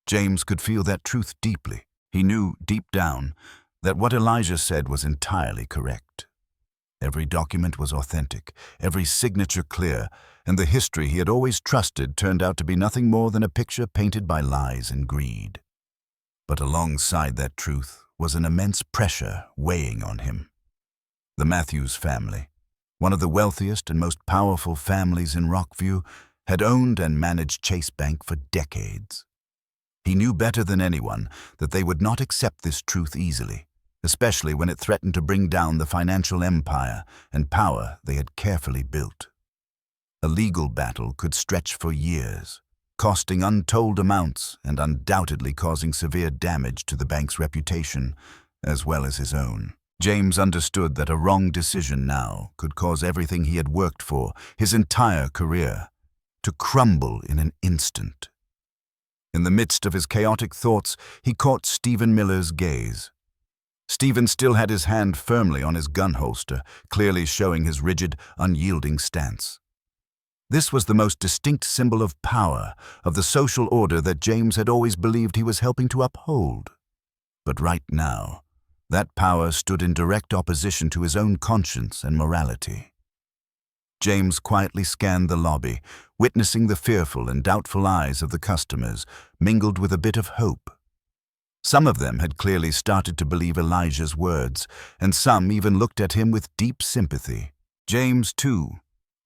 James could feel that truth deeply. He knew, deep down, that what Elijah said was entirely correct. Every document was authentic, every signature clear, and the history he had always trusted turned out to be nothing more than a picture painted by lies and greed. But alongside that truth was an immense pressure weighing on him. The Matthews family, one of the wealthiest and most powerful families in Rockview, had owned and managed Chase Bank for decades. He knew better than anyone that they would not accept this truth easily, especially when it threatened to bring down the financial empire and power they had carefully built. A legal battle could stretch for years, costing untold amounts and undoubtedly causing severe damage to the bank's reputation, as well as his own. James understood that a wrong decision now could cause everything he had worked for, his entire career, to crumble in an instant. In the midst of his chaotic thoughts, he caught Stephen Miller's gaze. Stephen still had his hand firmly on his gun holster, clearly showing his rigid, unyielding stance. This was the most distinct symbol of power, of the social order that James had always believed he was helping to uphold. But right now, that power stood in direct opposition to his own conscience and morality. James quietly scanned the lobby, witnessing the fearful and doubtful eyes of the customers, mingled with a bit of hope. Some of them had clearly started to believe Elijah's words, and some even looked at him with deep sympathy. James, too,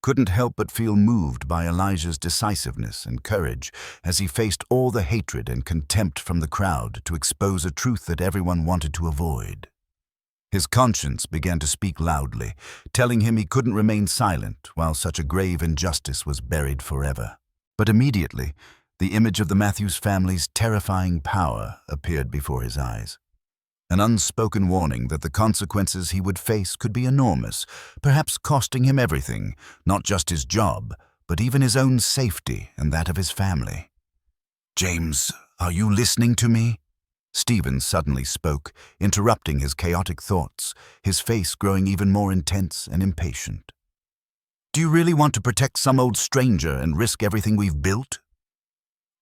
couldn't help but feel moved by Elijah's decisiveness and courage as he faced all the hatred and contempt from the crowd to expose a truth that everyone wanted to avoid. His conscience began to speak loudly, telling him he couldn't remain silent while such a grave injustice was buried forever. But immediately, the image of the Matthews family's terrifying power appeared before his eyes. An unspoken warning that the consequences he would face could be enormous, perhaps costing him everything, not just his job, but even his own safety and that of his family. "James, are you listening to me?" Stephen suddenly spoke, interrupting his chaotic thoughts, his face growing even more intense and impatient. "Do you really want to protect some old stranger and risk everything we've built?"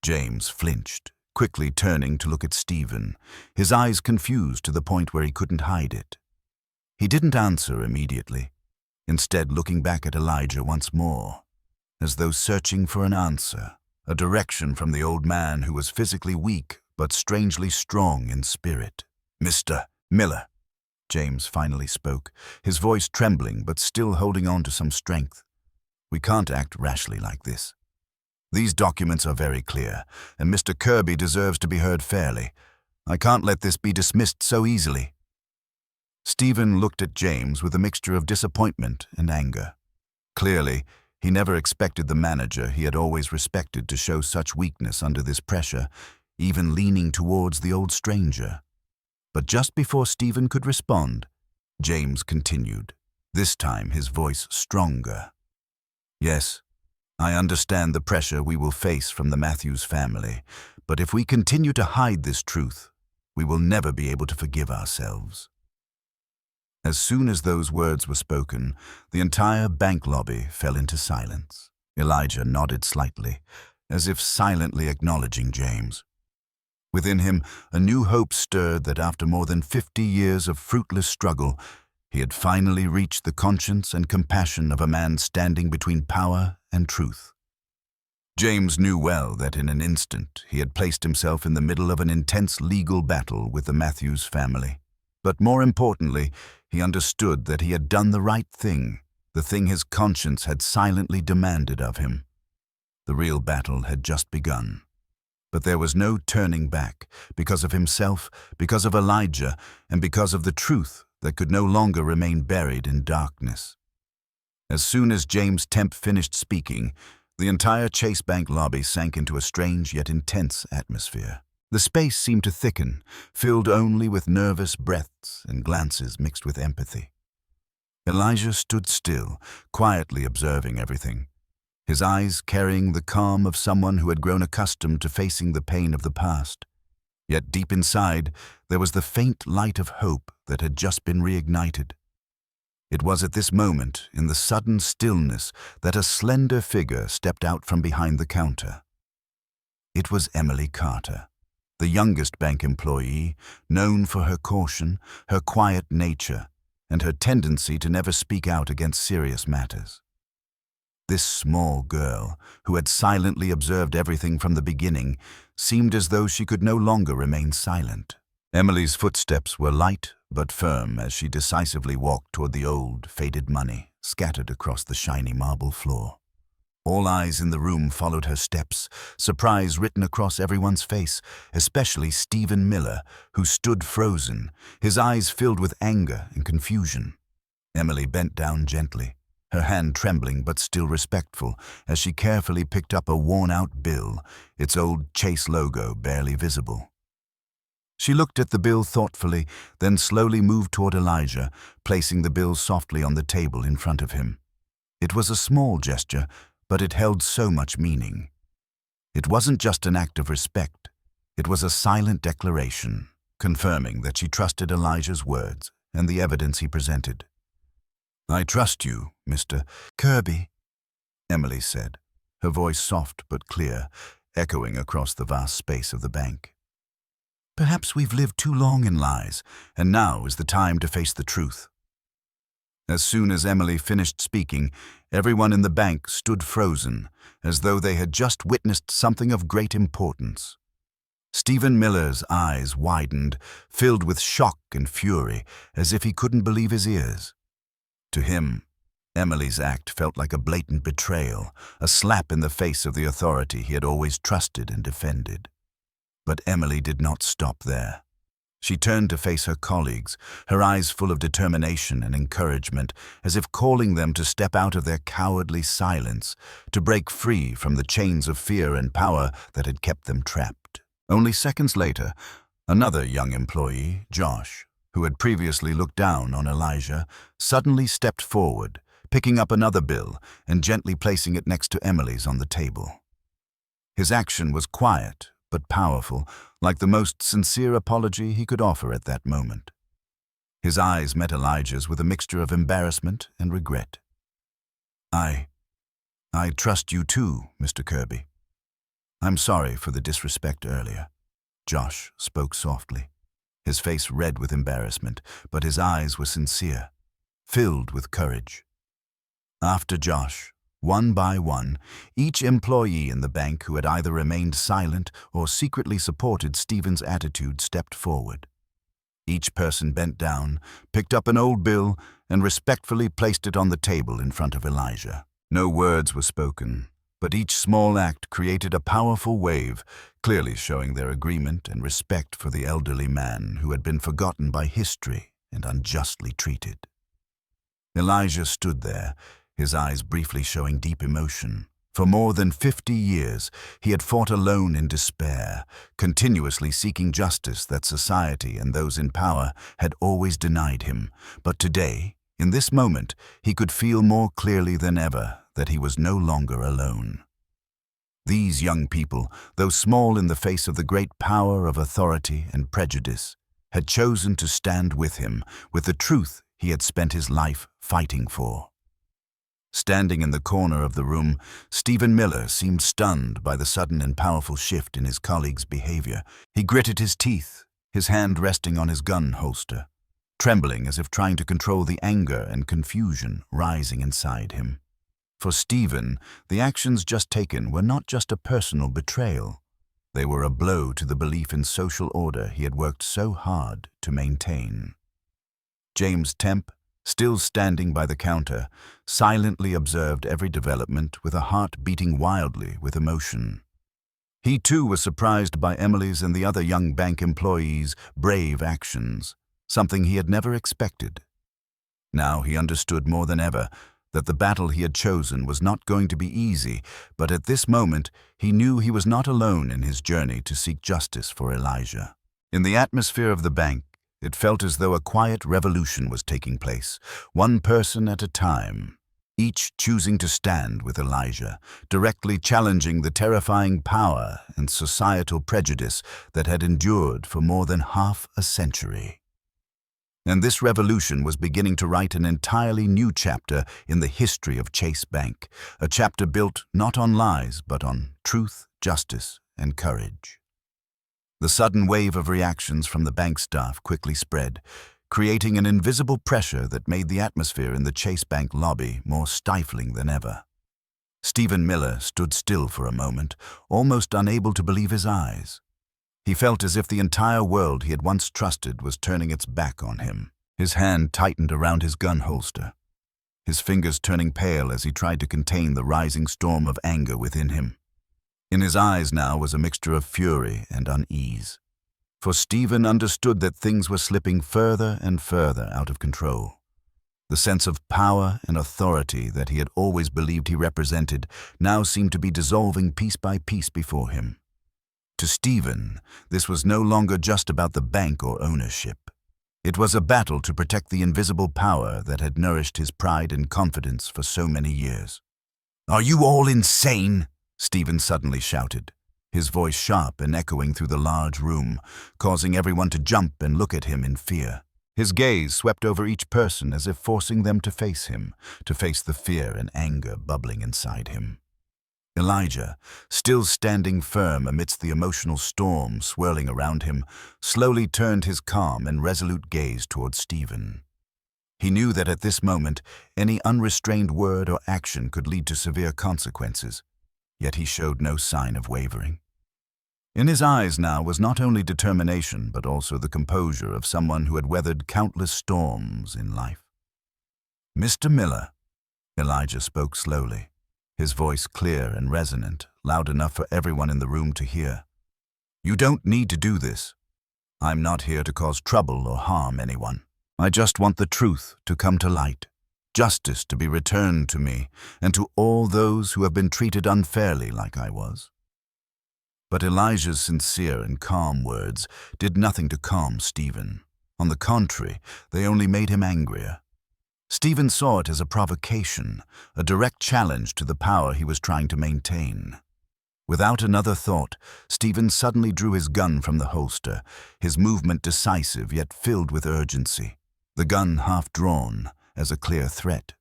James flinched, quickly turning to look at Stephen, his eyes confused to the point where he couldn't hide it. He didn't answer immediately, instead looking back at Elijah once more, as though searching for an answer, a direction from the old man who was physically weak but strangely strong in spirit. "Mr. Miller," James finally spoke, his voice trembling but still holding on to some strength. "We can't act rashly like this. These documents are very clear, and Mr. Kirby deserves to be heard fairly. I can't let this be dismissed so easily." Stephen looked at James with a mixture of disappointment and anger. Clearly, he never expected the manager he had always respected to show such weakness under this pressure, even leaning towards the old stranger. But just before Stephen could respond, James continued, this time his voice stronger. "Yes, I understand the pressure we will face from the Matthews family, but if we continue to hide this truth, we will never be able to forgive ourselves." As soon as those words were spoken, the entire bank lobby fell into silence. Elijah nodded slightly, as if silently acknowledging James. Within him, a new hope stirred that after more than 50 years of fruitless struggle, he had finally reached the conscience and compassion of a man standing between power and truth. James knew well that in an instant he had placed himself in the middle of an intense legal battle with the Matthews family. But more importantly, he understood that he had done the right thing, the thing his conscience had silently demanded of him. The real battle had just begun. But there was no turning back, because of himself, because of Elijah, and because of the truth that could no longer remain buried in darkness. As soon as James Temp finished speaking, the entire Chase Bank lobby sank into a strange yet intense atmosphere. The space seemed to thicken, filled only with nervous breaths and glances mixed with empathy. Elijah stood still, quietly observing everything, his eyes carrying the calm of someone who had grown accustomed to facing the pain of the past. Yet deep inside, there was the faint light of hope that had just been reignited. It was at this moment, in the sudden stillness, that a slender figure stepped out from behind the counter. It was Emily Carter, the youngest bank employee, known for her caution, her quiet nature, and her tendency to never speak out against serious matters. This small girl, who had silently observed everything from the beginning, seemed as though she could no longer remain silent. Emily's footsteps were light but firm as she decisively walked toward the old, faded money scattered across the shiny marble floor. All eyes in the room followed her steps, surprise written across everyone's face, especially Stephen Miller, who stood frozen, his eyes filled with anger and confusion. Emily bent down gently, her hand trembling but still respectful, as she carefully picked up a worn-out bill, its old Chase logo barely visible. She looked at the bill thoughtfully, then slowly moved toward Elijah, placing the bill softly on the table in front of him. It was a small gesture, but it held so much meaning. It wasn't just an act of respect. It was a silent declaration, confirming that she trusted Elijah's words and the evidence he presented. "I trust you, Mr. Kirby," Emily said, her voice soft but clear, echoing across the vast space of the bank. "Perhaps we've lived too long in lies, and now is the time to face the truth." As soon as Emily finished speaking, everyone in the bank stood frozen, as though they had just witnessed something of great importance. Stephen Miller's eyes widened, filled with shock and fury, as if he couldn't believe his ears. To him, Emily's act felt like a blatant betrayal, a slap in the face of the authority he had always trusted and defended. But Emily did not stop there. She turned to face her colleagues, her eyes full of determination and encouragement, as if calling them to step out of their cowardly silence, to break free from the chains of fear and power that had kept them trapped. Only seconds later, another young employee, Josh, who had previously looked down on Elijah, suddenly stepped forward, picking up another bill and gently placing it next to Emily's on the table. His action was quiet but powerful, like the most sincere apology he could offer at that moment. His eyes met Elijah's with a mixture of embarrassment and regret. I trust you too, Mr. Kirby. I'm sorry for the disrespect earlier." Josh spoke softly, his face red with embarrassment, but his eyes were sincere, filled with courage. After Josh, one by one, each employee in the bank who had either remained silent or secretly supported Stephen's attitude stepped forward. Each person bent down, picked up an old bill, and respectfully placed it on the table in front of Elijah. No words were spoken, but each small act created a powerful wave, clearly showing their agreement and respect for the elderly man who had been forgotten by history and unjustly treated. Elijah stood there, his eyes briefly showing deep emotion. For more than 50 years, he had fought alone in despair, continuously seeking justice that society and those in power had always denied him. But today, in this moment, he could feel more clearly than ever that he was no longer alone. These young people, though small in the face of the great power of authority and prejudice, had chosen to stand with him, with the truth he had spent his life fighting for. Standing in the corner of the room, Stephen Miller seemed stunned by the sudden and powerful shift in his colleague's behavior. He gritted his teeth, his hand resting on his gun holster, trembling as if trying to control the anger and confusion rising inside him. For Stephen, the actions just taken were not just a personal betrayal. They were a blow to the belief in social order he had worked so hard to maintain. James Temp, still standing by the counter, silently observed every development with a heart beating wildly with emotion. He too was surprised by Emily's and the other young bank employees' brave actions, something he had never expected. Now he understood more than ever that the battle he had chosen was not going to be easy, but at this moment he knew he was not alone in his journey to seek justice for Elijah. In the atmosphere of the bank, it felt as though a quiet revolution was taking place, one person at a time, each choosing to stand with Elijah, directly challenging the terrifying power and societal prejudice that had endured for more than half a century. And this revolution was beginning to write an entirely new chapter in the history of Chase Bank, a chapter built not on lies but on truth, justice, and courage. The sudden wave of reactions from the bank staff quickly spread, creating an invisible pressure that made the atmosphere in the Chase Bank lobby more stifling than ever. Stephen Miller stood still for a moment, almost unable to believe his eyes. He felt as if the entire world he had once trusted was turning its back on him. His hand tightened around his gun holster, his fingers turning pale as he tried to contain the rising storm of anger within him. In his eyes now was a mixture of fury and unease, for Stephen understood that things were slipping further and further out of control. The sense of power and authority that he had always believed he represented now seemed to be dissolving piece by piece before him. To Stephen, this was no longer just about the bank or ownership. It was a battle to protect the invisible power that had nourished his pride and confidence for so many years. "Are you all insane?" Stephen suddenly shouted, his voice sharp and echoing through the large room, causing everyone to jump and look at him in fear. His gaze swept over each person as if forcing them to face him, to face the fear and anger bubbling inside him. Elijah, still standing firm amidst the emotional storm swirling around him, slowly turned his calm and resolute gaze towards Stephen. He knew that at this moment, any unrestrained word or action could lead to severe consequences, yet he showed no sign of wavering. In his eyes now was not only determination, but also the composure of someone who had weathered countless storms in life. "Mr. Miller," Elijah spoke slowly, his voice clear and resonant, loud enough for everyone in the room to hear. "You don't need to do this. I'm not here to cause trouble or harm anyone. I just want the truth to come to light, justice to be returned to me and to all those who have been treated unfairly like I was." But Elijah's sincere and calm words did nothing to calm Stephen. On the contrary, they only made him angrier. Stephen saw it as a provocation, a direct challenge to the power he was trying to maintain. Without another thought, Stephen suddenly drew his gun from the holster, his movement decisive yet filled with urgency, the gun half drawn as a clear threat.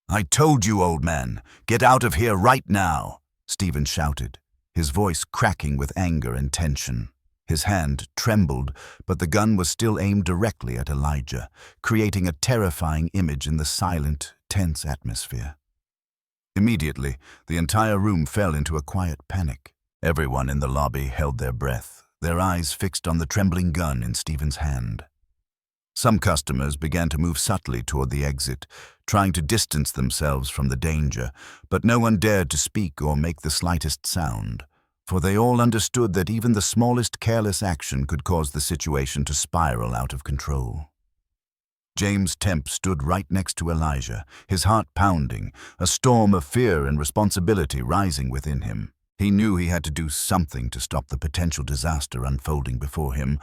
"I told you, old man, get out of here right now," Stephen shouted, his voice cracking with anger and tension. His hand trembled, but the gun was still aimed directly at Elijah, creating a terrifying image in the silent, tense atmosphere. Immediately, the entire room fell into a quiet panic. Everyone in the lobby held their breath, their eyes fixed on the trembling gun in Stephen's hand. Some customers began to move subtly toward the exit, trying to distance themselves from the danger, but no one dared to speak or make the slightest sound, for they all understood that even the smallest careless action could cause the situation to spiral out of control. James Temp stood right next to Elijah, his heart pounding, a storm of fear and responsibility rising within him. He knew he had to do something to stop the potential disaster unfolding before him,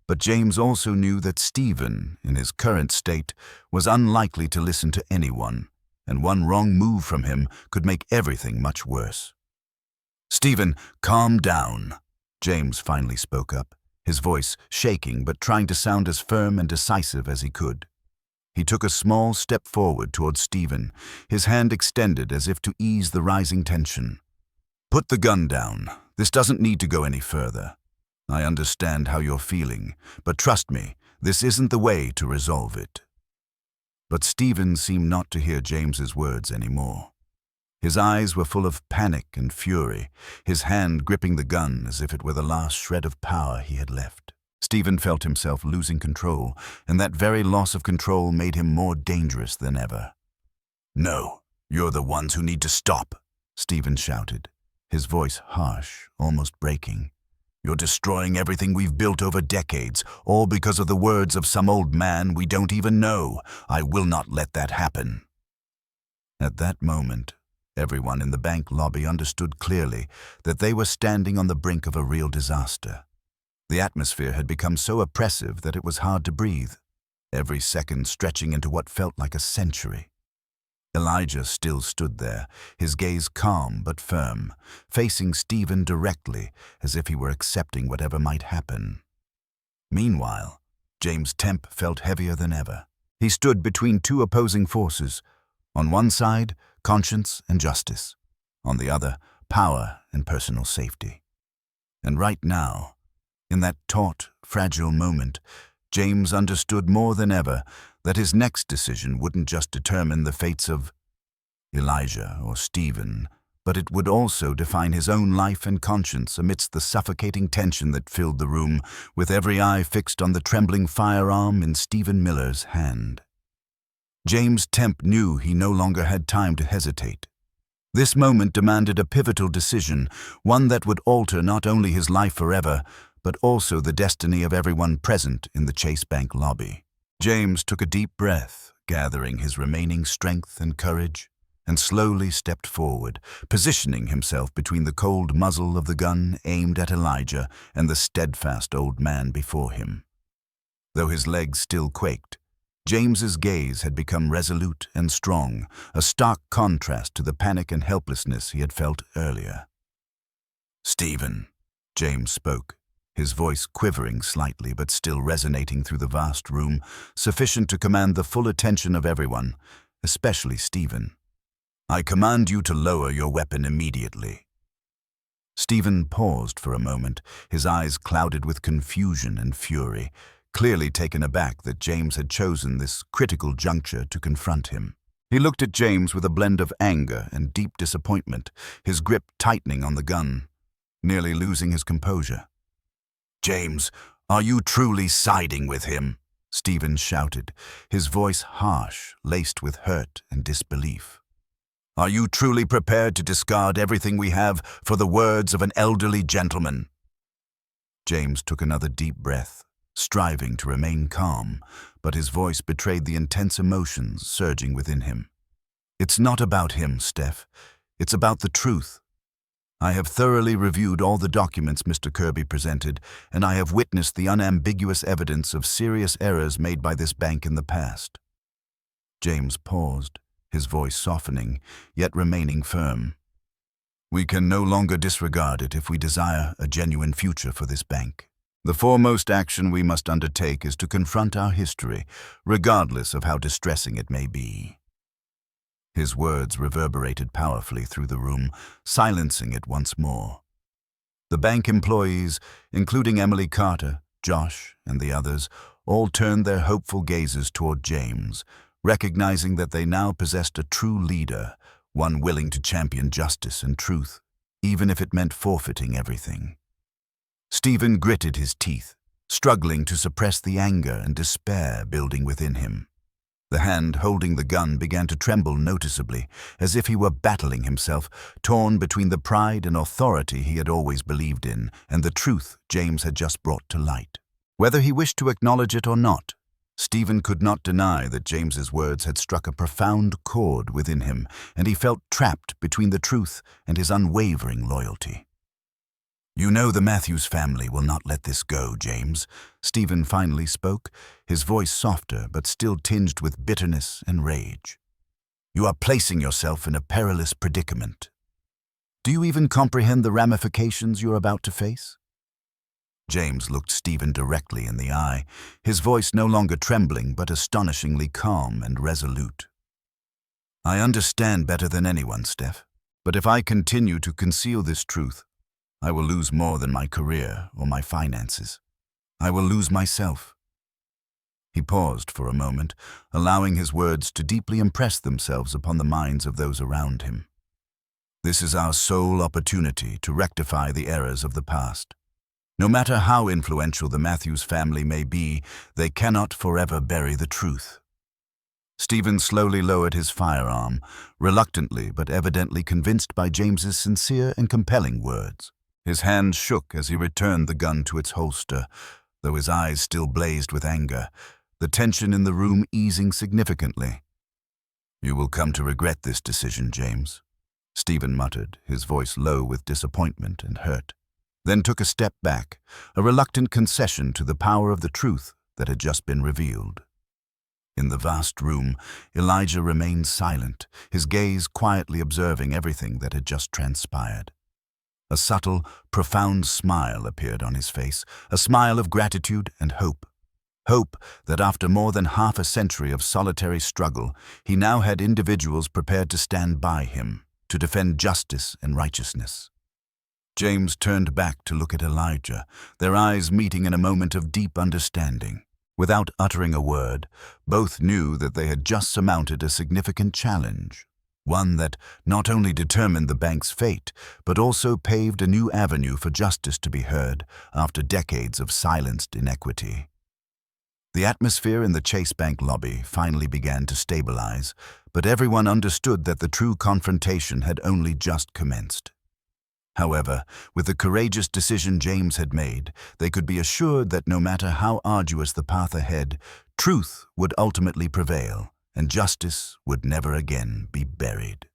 but James also knew that Stephen, in his current state, was unlikely to listen to anyone, and one wrong move from him could make everything much worse. "Stephen, calm down," James finally spoke up, his voice shaking but trying to sound as firm and decisive as he could. He took a small step forward towards Stephen, his hand extended as if to ease the rising tension. "Put the gun down. This doesn't need to go any further. I understand how you're feeling, but trust me, this isn't the way to resolve it." But Stephen seemed not to hear James's words anymore. His eyes were full of panic and fury, his hand gripping the gun as if it were the last shred of power he had left. Stephen felt himself losing control, and that very loss of control made him more dangerous than ever. "No, you're the ones who need to stop," Stephen shouted, his voice harsh, almost breaking. "You're destroying everything we've built over decades, all because of the words of some old man we don't even know. I will not let that happen." At that moment, everyone in the bank lobby understood clearly that they were standing on the brink of a real disaster. The atmosphere had become so oppressive that it was hard to breathe, every second stretching into what felt like a century. Elijah still stood there, his gaze calm but firm, facing Stephen directly as if he were accepting whatever might happen. Meanwhile, James Temp felt heavier than ever. He stood between two opposing forces. On one side, conscience and justice. On the other, power and personal safety. And right now, in that taut, fragile moment, James understood more than ever that his next decision wouldn't just determine the fates of Elijah or Stephen, but it would also define his own life and conscience amidst the suffocating tension that filled the room, with every eye fixed on the trembling firearm in Stephen Miller's hand. James Temp knew he no longer had time to hesitate. This moment demanded a pivotal decision, one that would alter not only his life forever, but also the destiny of everyone present in the Chase Bank lobby. James took a deep breath, gathering his remaining strength and courage, and slowly stepped forward, positioning himself between the cold muzzle of the gun aimed at Elijah and the steadfast old man before him. Though his legs still quaked, James's gaze had become resolute and strong, a stark contrast to the panic and helplessness he had felt earlier. "Stephen," James spoke, his voice quivering slightly but still resonating through the vast room, sufficient to command the full attention of everyone, especially Stephen. "I command you to lower your weapon immediately." Stephen paused for a moment, his eyes clouded with confusion and fury, clearly taken aback that James had chosen this critical juncture to confront him. He looked at James with a blend of anger and deep disappointment, his grip tightening on the gun. nearly losing his composure. "James, are you truly siding with him?" Stephen shouted, his voice harsh, laced with hurt and disbelief. "Are you truly prepared to discard everything we have for the words of an elderly gentleman?" James took another deep breath, striving to remain calm, but his voice betrayed the intense emotions surging within him. "It's not about him, Steph. It's about the truth. I have thoroughly reviewed all the documents Mr. Kirby presented, and I have witnessed the unambiguous evidence of serious errors made by this bank in the past." James paused, his voice softening, yet remaining firm. "We can no longer disregard it if we desire a genuine future for this bank. The foremost action we must undertake is to confront our history, regardless of how distressing it may be." His words reverberated powerfully through the room, silencing it once more. The bank employees, including Emily Carter, Josh, and the others, all turned their hopeful gazes toward James, recognizing that they now possessed a true leader, one willing to champion justice and truth, even if it meant forfeiting everything. Stephen gritted his teeth, struggling to suppress the anger and despair building within him. The hand holding the gun began to tremble noticeably, as if he were battling himself, torn between the pride and authority he had always believed in and the truth James had just brought to light. Whether he wished to acknowledge it or not, Stephen could not deny that James's words had struck a profound chord within him, and he felt trapped between the truth and his unwavering loyalty. "You know the Matthews family will not let this go, James," Stephen finally spoke, his voice softer but still tinged with bitterness and rage. "You are placing yourself in a perilous predicament. Do you even comprehend the ramifications you're about to face?" James looked Stephen directly in the eye, his voice no longer trembling but astonishingly calm and resolute. "I understand better than anyone, Steph, but if I continue to conceal this truth, I will lose more than my career or my finances. I will lose myself." He paused for a moment, allowing his words to deeply impress themselves upon the minds of those around him. "This is our sole opportunity to rectify the errors of the past. No matter how influential the Matthews family may be, they cannot forever bury the truth." Stephen slowly lowered his firearm, reluctantly but evidently convinced by James's sincere and compelling words. His hand shook as he returned the gun to its holster, though his eyes still blazed with anger, the tension in the room easing significantly. "You will come to regret this decision, James," Stephen muttered, his voice low with disappointment and hurt, then took a step back, a reluctant concession to the power of the truth that had just been revealed. In the vast room, Elijah remained silent, his gaze quietly observing everything that had just transpired. A subtle, profound smile appeared on his face, a smile of gratitude and hope. Hope that after more than half a century of solitary struggle, he now had individuals prepared to stand by him, to defend justice and righteousness. James turned back to look at Elijah, their eyes meeting in a moment of deep understanding. Without uttering a word, both knew that they had just surmounted a significant challenge, one that not only determined the bank's fate, but also paved a new avenue for justice to be heard after decades of silenced inequity. The atmosphere in the Chase Bank lobby finally began to stabilize, but everyone understood that the true confrontation had only just commenced. However, with the courageous decision James had made, they could be assured that no matter how arduous the path ahead, truth would ultimately prevail, and justice would never again be buried.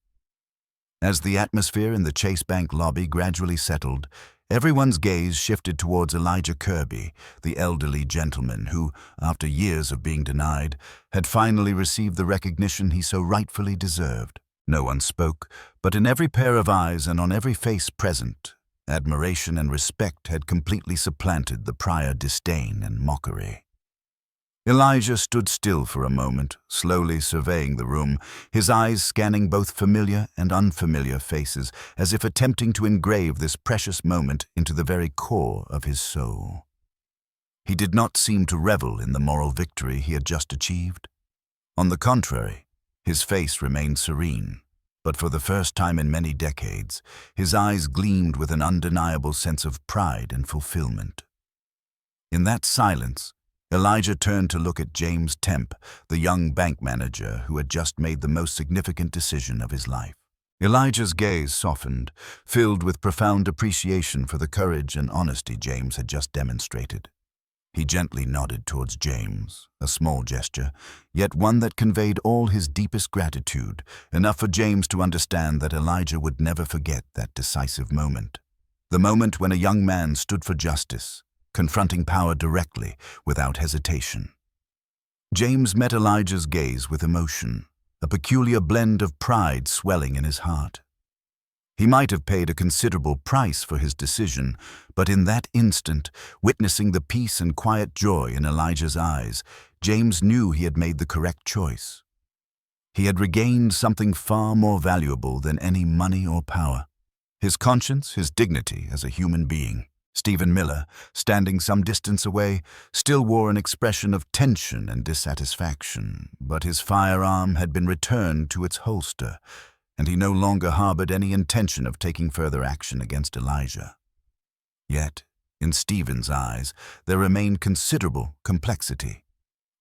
As the atmosphere in the Chase Bank lobby gradually settled, everyone's gaze shifted towards Elijah Kirby, the elderly gentleman who, after years of being denied, had finally received the recognition he so rightfully deserved. No one spoke, but in every pair of eyes and on every face present, admiration and respect had completely supplanted the prior disdain and mockery. Elijah stood still for a moment, slowly surveying the room, his eyes scanning both familiar and unfamiliar faces, as if attempting to engrave this precious moment into the very core of his soul. He did not seem to revel in the moral victory he had just achieved. On the contrary, his face remained serene, But for the first time in many decades, his eyes gleamed with an undeniable sense of pride and fulfillment. In that silence, Elijah turned to look at James Temp, the young bank manager who had just made the most significant decision of his life. Elijah's gaze softened, filled with profound appreciation for the courage and honesty James had just demonstrated. He gently nodded towards James, a small gesture, yet one that conveyed all his deepest gratitude, enough for James to understand that Elijah would never forget that decisive moment. The moment when a young man stood for justice, confronting power directly, without hesitation. James met Elijah's gaze with emotion, a peculiar blend of pride swelling in his heart. He might have paid a considerable price for his decision, but in that instant, witnessing the peace and quiet joy in Elijah's eyes, James knew he had made the correct choice. He had regained something far more valuable than any money or power: his conscience, his dignity as a human being. Stephen Miller, standing some distance away, still wore an expression of tension and dissatisfaction, but his firearm had been returned to its holster, and he no longer harbored any intention of taking further action against Elijah. Yet, in Stephen's eyes, there remained considerable complexity.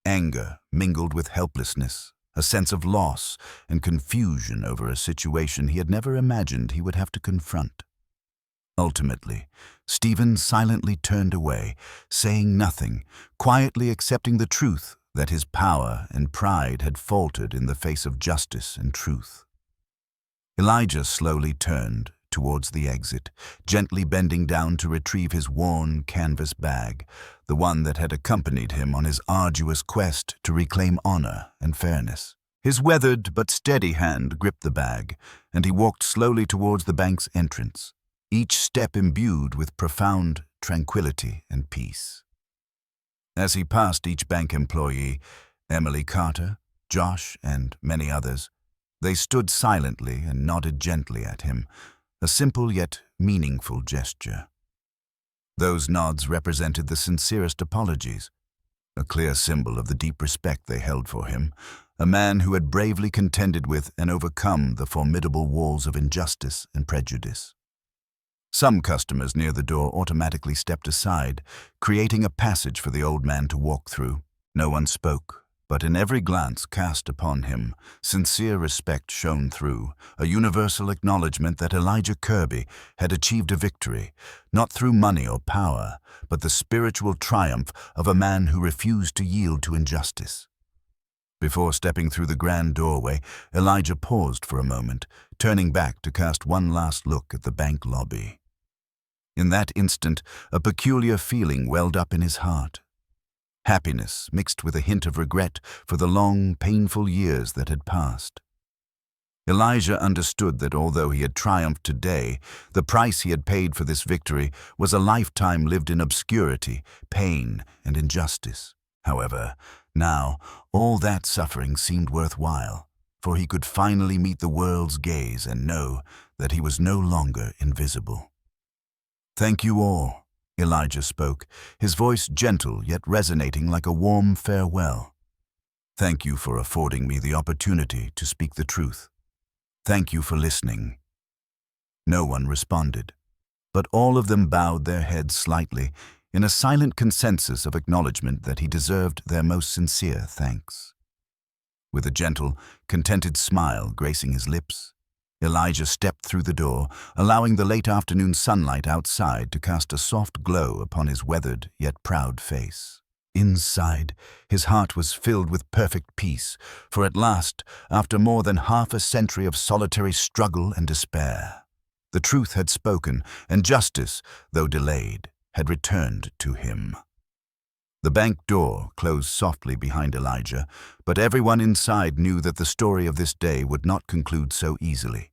Anger mingled with helplessness, a sense of loss and confusion over a situation he had never imagined he would have to confront. Ultimately, Stephen silently turned away, saying nothing, quietly accepting the truth that his power and pride had faltered in the face of justice and truth. Elijah slowly turned towards the exit, gently bending down to retrieve his worn canvas bag, the one that had accompanied him on his arduous quest to reclaim honor and fairness. His weathered but steady hand gripped the bag, and he walked slowly towards the bank's entrance, each step imbued with profound tranquility and peace. As he passed each bank employee, Emily Carter, Josh, and many others, they stood silently and nodded gently at him, a simple yet meaningful gesture. Those nods represented the sincerest apologies, a clear symbol of the deep respect they held for him, a man who had bravely contended with and overcome the formidable walls of injustice and prejudice. Some customers near the door automatically stepped aside, creating a passage for the old man to walk through. No one spoke, but in every glance cast upon him, sincere respect shone through, a universal acknowledgement that Elijah Kirby had achieved a victory, not through money or power, but the spiritual triumph of a man who refused to yield to injustice. Before stepping through the grand doorway, Elijah paused for a moment, turning back to cast one last look at the bank lobby. In that instant, a peculiar feeling welled up in his heart. Happiness mixed with a hint of regret for the long, painful years that had passed. Elijah understood that although he had triumphed today, the price he had paid for this victory was a lifetime lived in obscurity, pain, and injustice. However, now, all that suffering seemed worthwhile, for he could finally meet the world's gaze and know that he was no longer invisible. "Thank you all," Elijah spoke, his voice gentle yet resonating like a warm farewell. "Thank you for affording me the opportunity to speak the truth. Thank you for listening." No one responded, but all of them bowed their heads slightly in a silent consensus of acknowledgement that he deserved their most sincere thanks. With a gentle, contented smile gracing his lips, Elijah stepped through the door, allowing the late afternoon sunlight outside to cast a soft glow upon his weathered yet proud face. Inside, his heart was filled with perfect peace, for at last, after more than half a century of solitary struggle and despair, the truth had spoken, and justice, though delayed, had returned to him. The bank door closed softly behind Elijah, but everyone inside knew that the story of this day would not conclude so easily.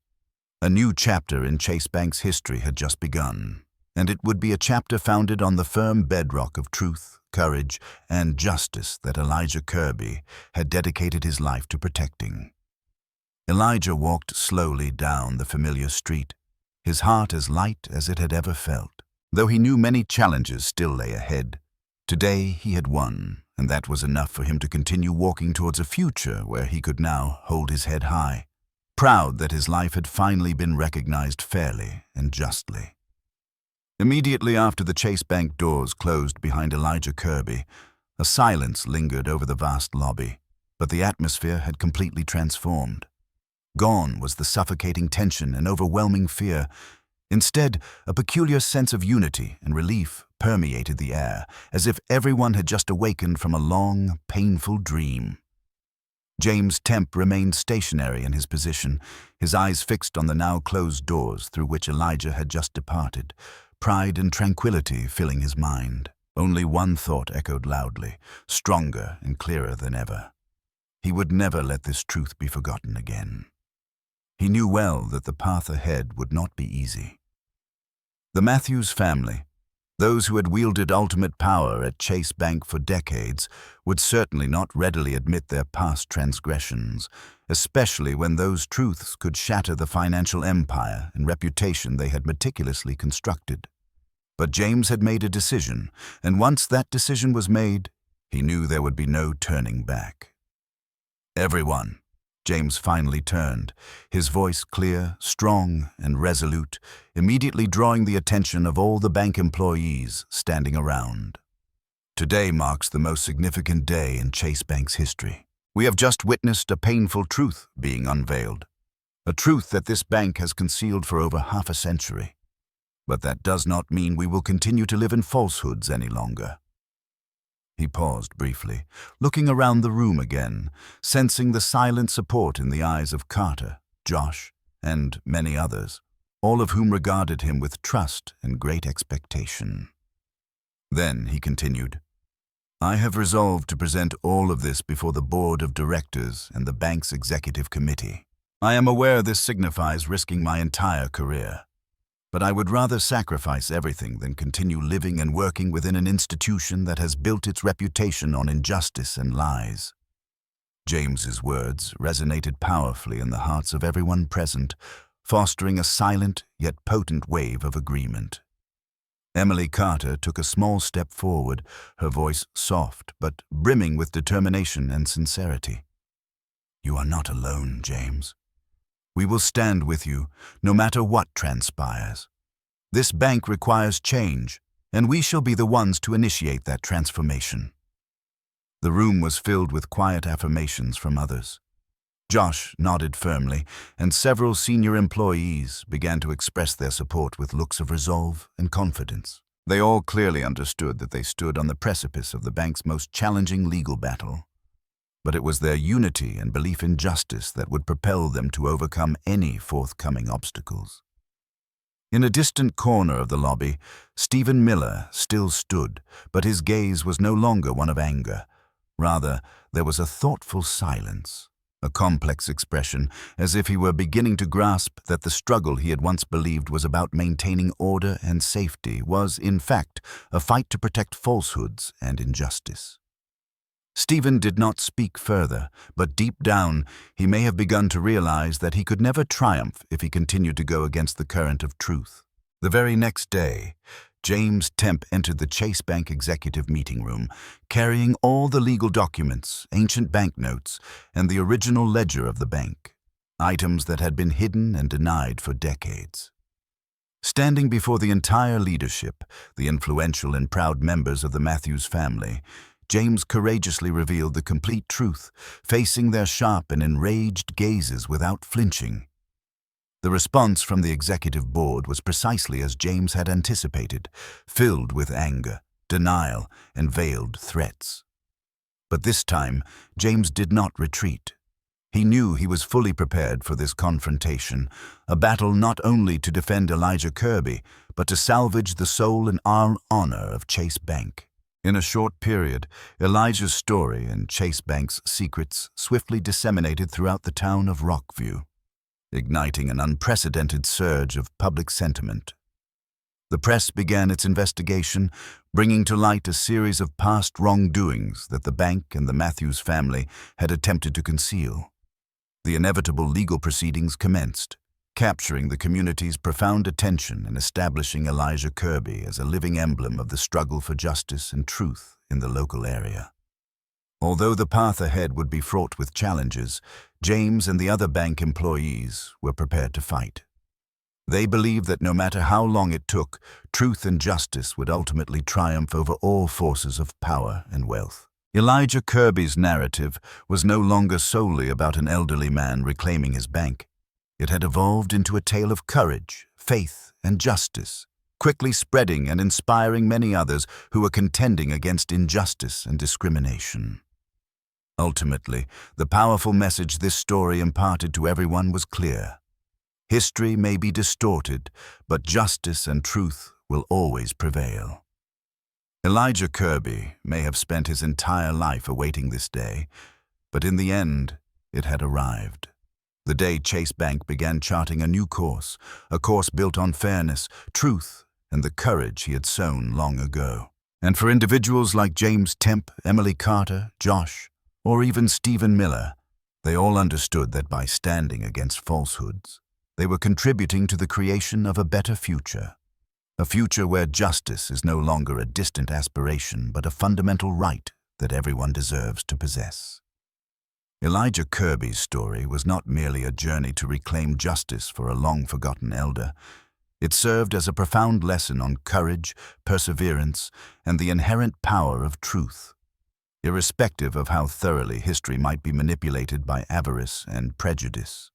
A new chapter in Chase Bank's history had just begun, and it would be a chapter founded on the firm bedrock of truth, courage, and justice that Elijah Kirby had dedicated his life to protecting. Elijah walked slowly down the familiar street, his heart as light as it had ever felt. Though he knew many challenges still lay ahead, today he had won, and that was enough for him to continue walking towards a future where he could now hold his head high. proud that his life had finally been recognized fairly and justly. Immediately after the Chase Bank doors closed behind Elijah Kirby, a silence lingered over the vast lobby, but the atmosphere had completely transformed. Gone was the suffocating tension and overwhelming fear. Instead, a peculiar sense of unity and relief permeated the air, as if everyone had just awakened from a long, painful dream. James Temp remained stationary in his position, his eyes fixed on the now closed doors through which Elijah had just departed, pride and tranquility filling his mind. Only one thought echoed loudly, stronger and clearer than ever. He would never let this truth be forgotten again. He knew well that the path ahead would not be easy. The Matthews family, those who had wielded ultimate power at Chase Bank for decades, would certainly not readily admit their past transgressions, especially when those truths could shatter the financial empire and reputation they had meticulously constructed. But James had made a decision, and once that decision was made, he knew there would be no turning back. "Everyone," James finally turned, his voice clear, strong, and resolute, immediately drawing the attention of all the bank employees standing around. "Today marks the most significant day in Chase Bank's history. We have just witnessed a painful truth being unveiled, a truth that this bank has concealed for over half a century. But that does not mean we will continue to live in falsehoods any longer." He paused briefly, looking around the room again, sensing the silent support in the eyes of Carter, Josh, and many others, all of whom regarded him with trust and great expectation. Then he continued, "I have resolved to present all of this before the board of directors and the bank's executive committee. I am aware this signifies risking my entire career, but I would rather sacrifice everything than continue living and working within an institution that has built its reputation on injustice and lies." James's words resonated powerfully in the hearts of everyone present, fostering a silent yet potent wave of agreement. Emily Carter took a small step forward, her voice soft but brimming with determination and sincerity. "You are not alone, James. We will stand with you, no matter what transpires. This bank requires change, and we shall be the ones to initiate that transformation." The room was filled with quiet affirmations from others. Josh nodded firmly, and several senior employees began to express their support with looks of resolve and confidence. They all clearly understood that they stood on the precipice of the bank's most challenging legal battle. But it was their unity and belief in justice that would propel them to overcome any forthcoming obstacles. In a distant corner of the lobby, Stephen Miller still stood, but his gaze was no longer one of anger. Rather, there was a thoughtful silence, a complex expression, as if he were beginning to grasp that the struggle he had once believed was about maintaining order and safety was, in fact, a fight to protect falsehoods and injustice. Stephen did not speak further, but deep down he may have begun to realize that he could never triumph if he continued to go against the current of truth. The very next day, James Temp entered the Chase Bank executive meeting room, carrying all the legal documents, ancient banknotes, and the original ledger of the bank, items that had been hidden and denied for decades. Standing before the entire leadership, the influential and proud members of the Matthews family, James courageously revealed the complete truth, facing their sharp and enraged gazes without flinching. The response from the executive board was precisely as James had anticipated, filled with anger, denial, and veiled threats. But this time, James did not retreat. He knew he was fully prepared for this confrontation, a battle not only to defend Elijah Kirby, but to salvage the soul and honor of Chase Bank. In a short period, Elijah's story and Chase Bank's secrets swiftly disseminated throughout the town of Rockview, igniting an unprecedented surge of public sentiment. The press began its investigation, bringing to light a series of past wrongdoings that the bank and the Matthews family had attempted to conceal. The inevitable legal proceedings commenced, capturing the community's profound attention and establishing Elijah Kirby as a living emblem of the struggle for justice and truth in the local area. Although the path ahead would be fraught with challenges, James and the other bank employees were prepared to fight. They believed that no matter how long it took, truth and justice would ultimately triumph over all forces of power and wealth. Elijah Kirby's narrative was no longer solely about an elderly man reclaiming his bank. It had evolved into a tale of courage, faith, and justice, quickly spreading and inspiring many others who were contending against injustice and discrimination. Ultimately, the powerful message this story imparted to everyone was clear. History may be distorted, but justice and truth will always prevail. Elijah Kirby may have spent his entire life awaiting this day, but in the end, it had arrived. The day Chase Bank began charting a new course, a course built on fairness, truth, and the courage he had sown long ago. And for individuals like James Temp, Emily Carter, Josh, or even Stephen Miller, they all understood that by standing against falsehoods, they were contributing to the creation of a better future. A future where justice is no longer a distant aspiration, but a fundamental right that everyone deserves to possess. Elijah Kirby's story was not merely a journey to reclaim justice for a long-forgotten elder. It served as a profound lesson on courage, perseverance, and the inherent power of truth. Irrespective of how thoroughly history might be manipulated by avarice and prejudice.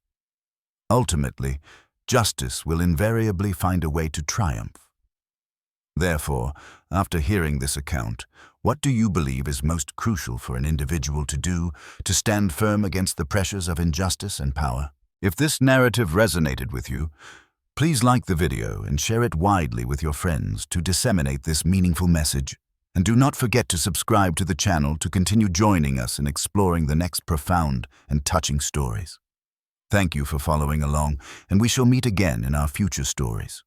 Ultimately, justice will invariably find a way to triumph. Therefore, after hearing this account, what do you believe is most crucial for an individual to do to stand firm against the pressures of injustice and power? If this narrative resonated with you, please like the video and share it widely with your friends to disseminate this meaningful message. And do not forget to subscribe to the channel to continue joining us in exploring the next profound and touching stories. Thank you for following along, and we shall meet again in our future stories.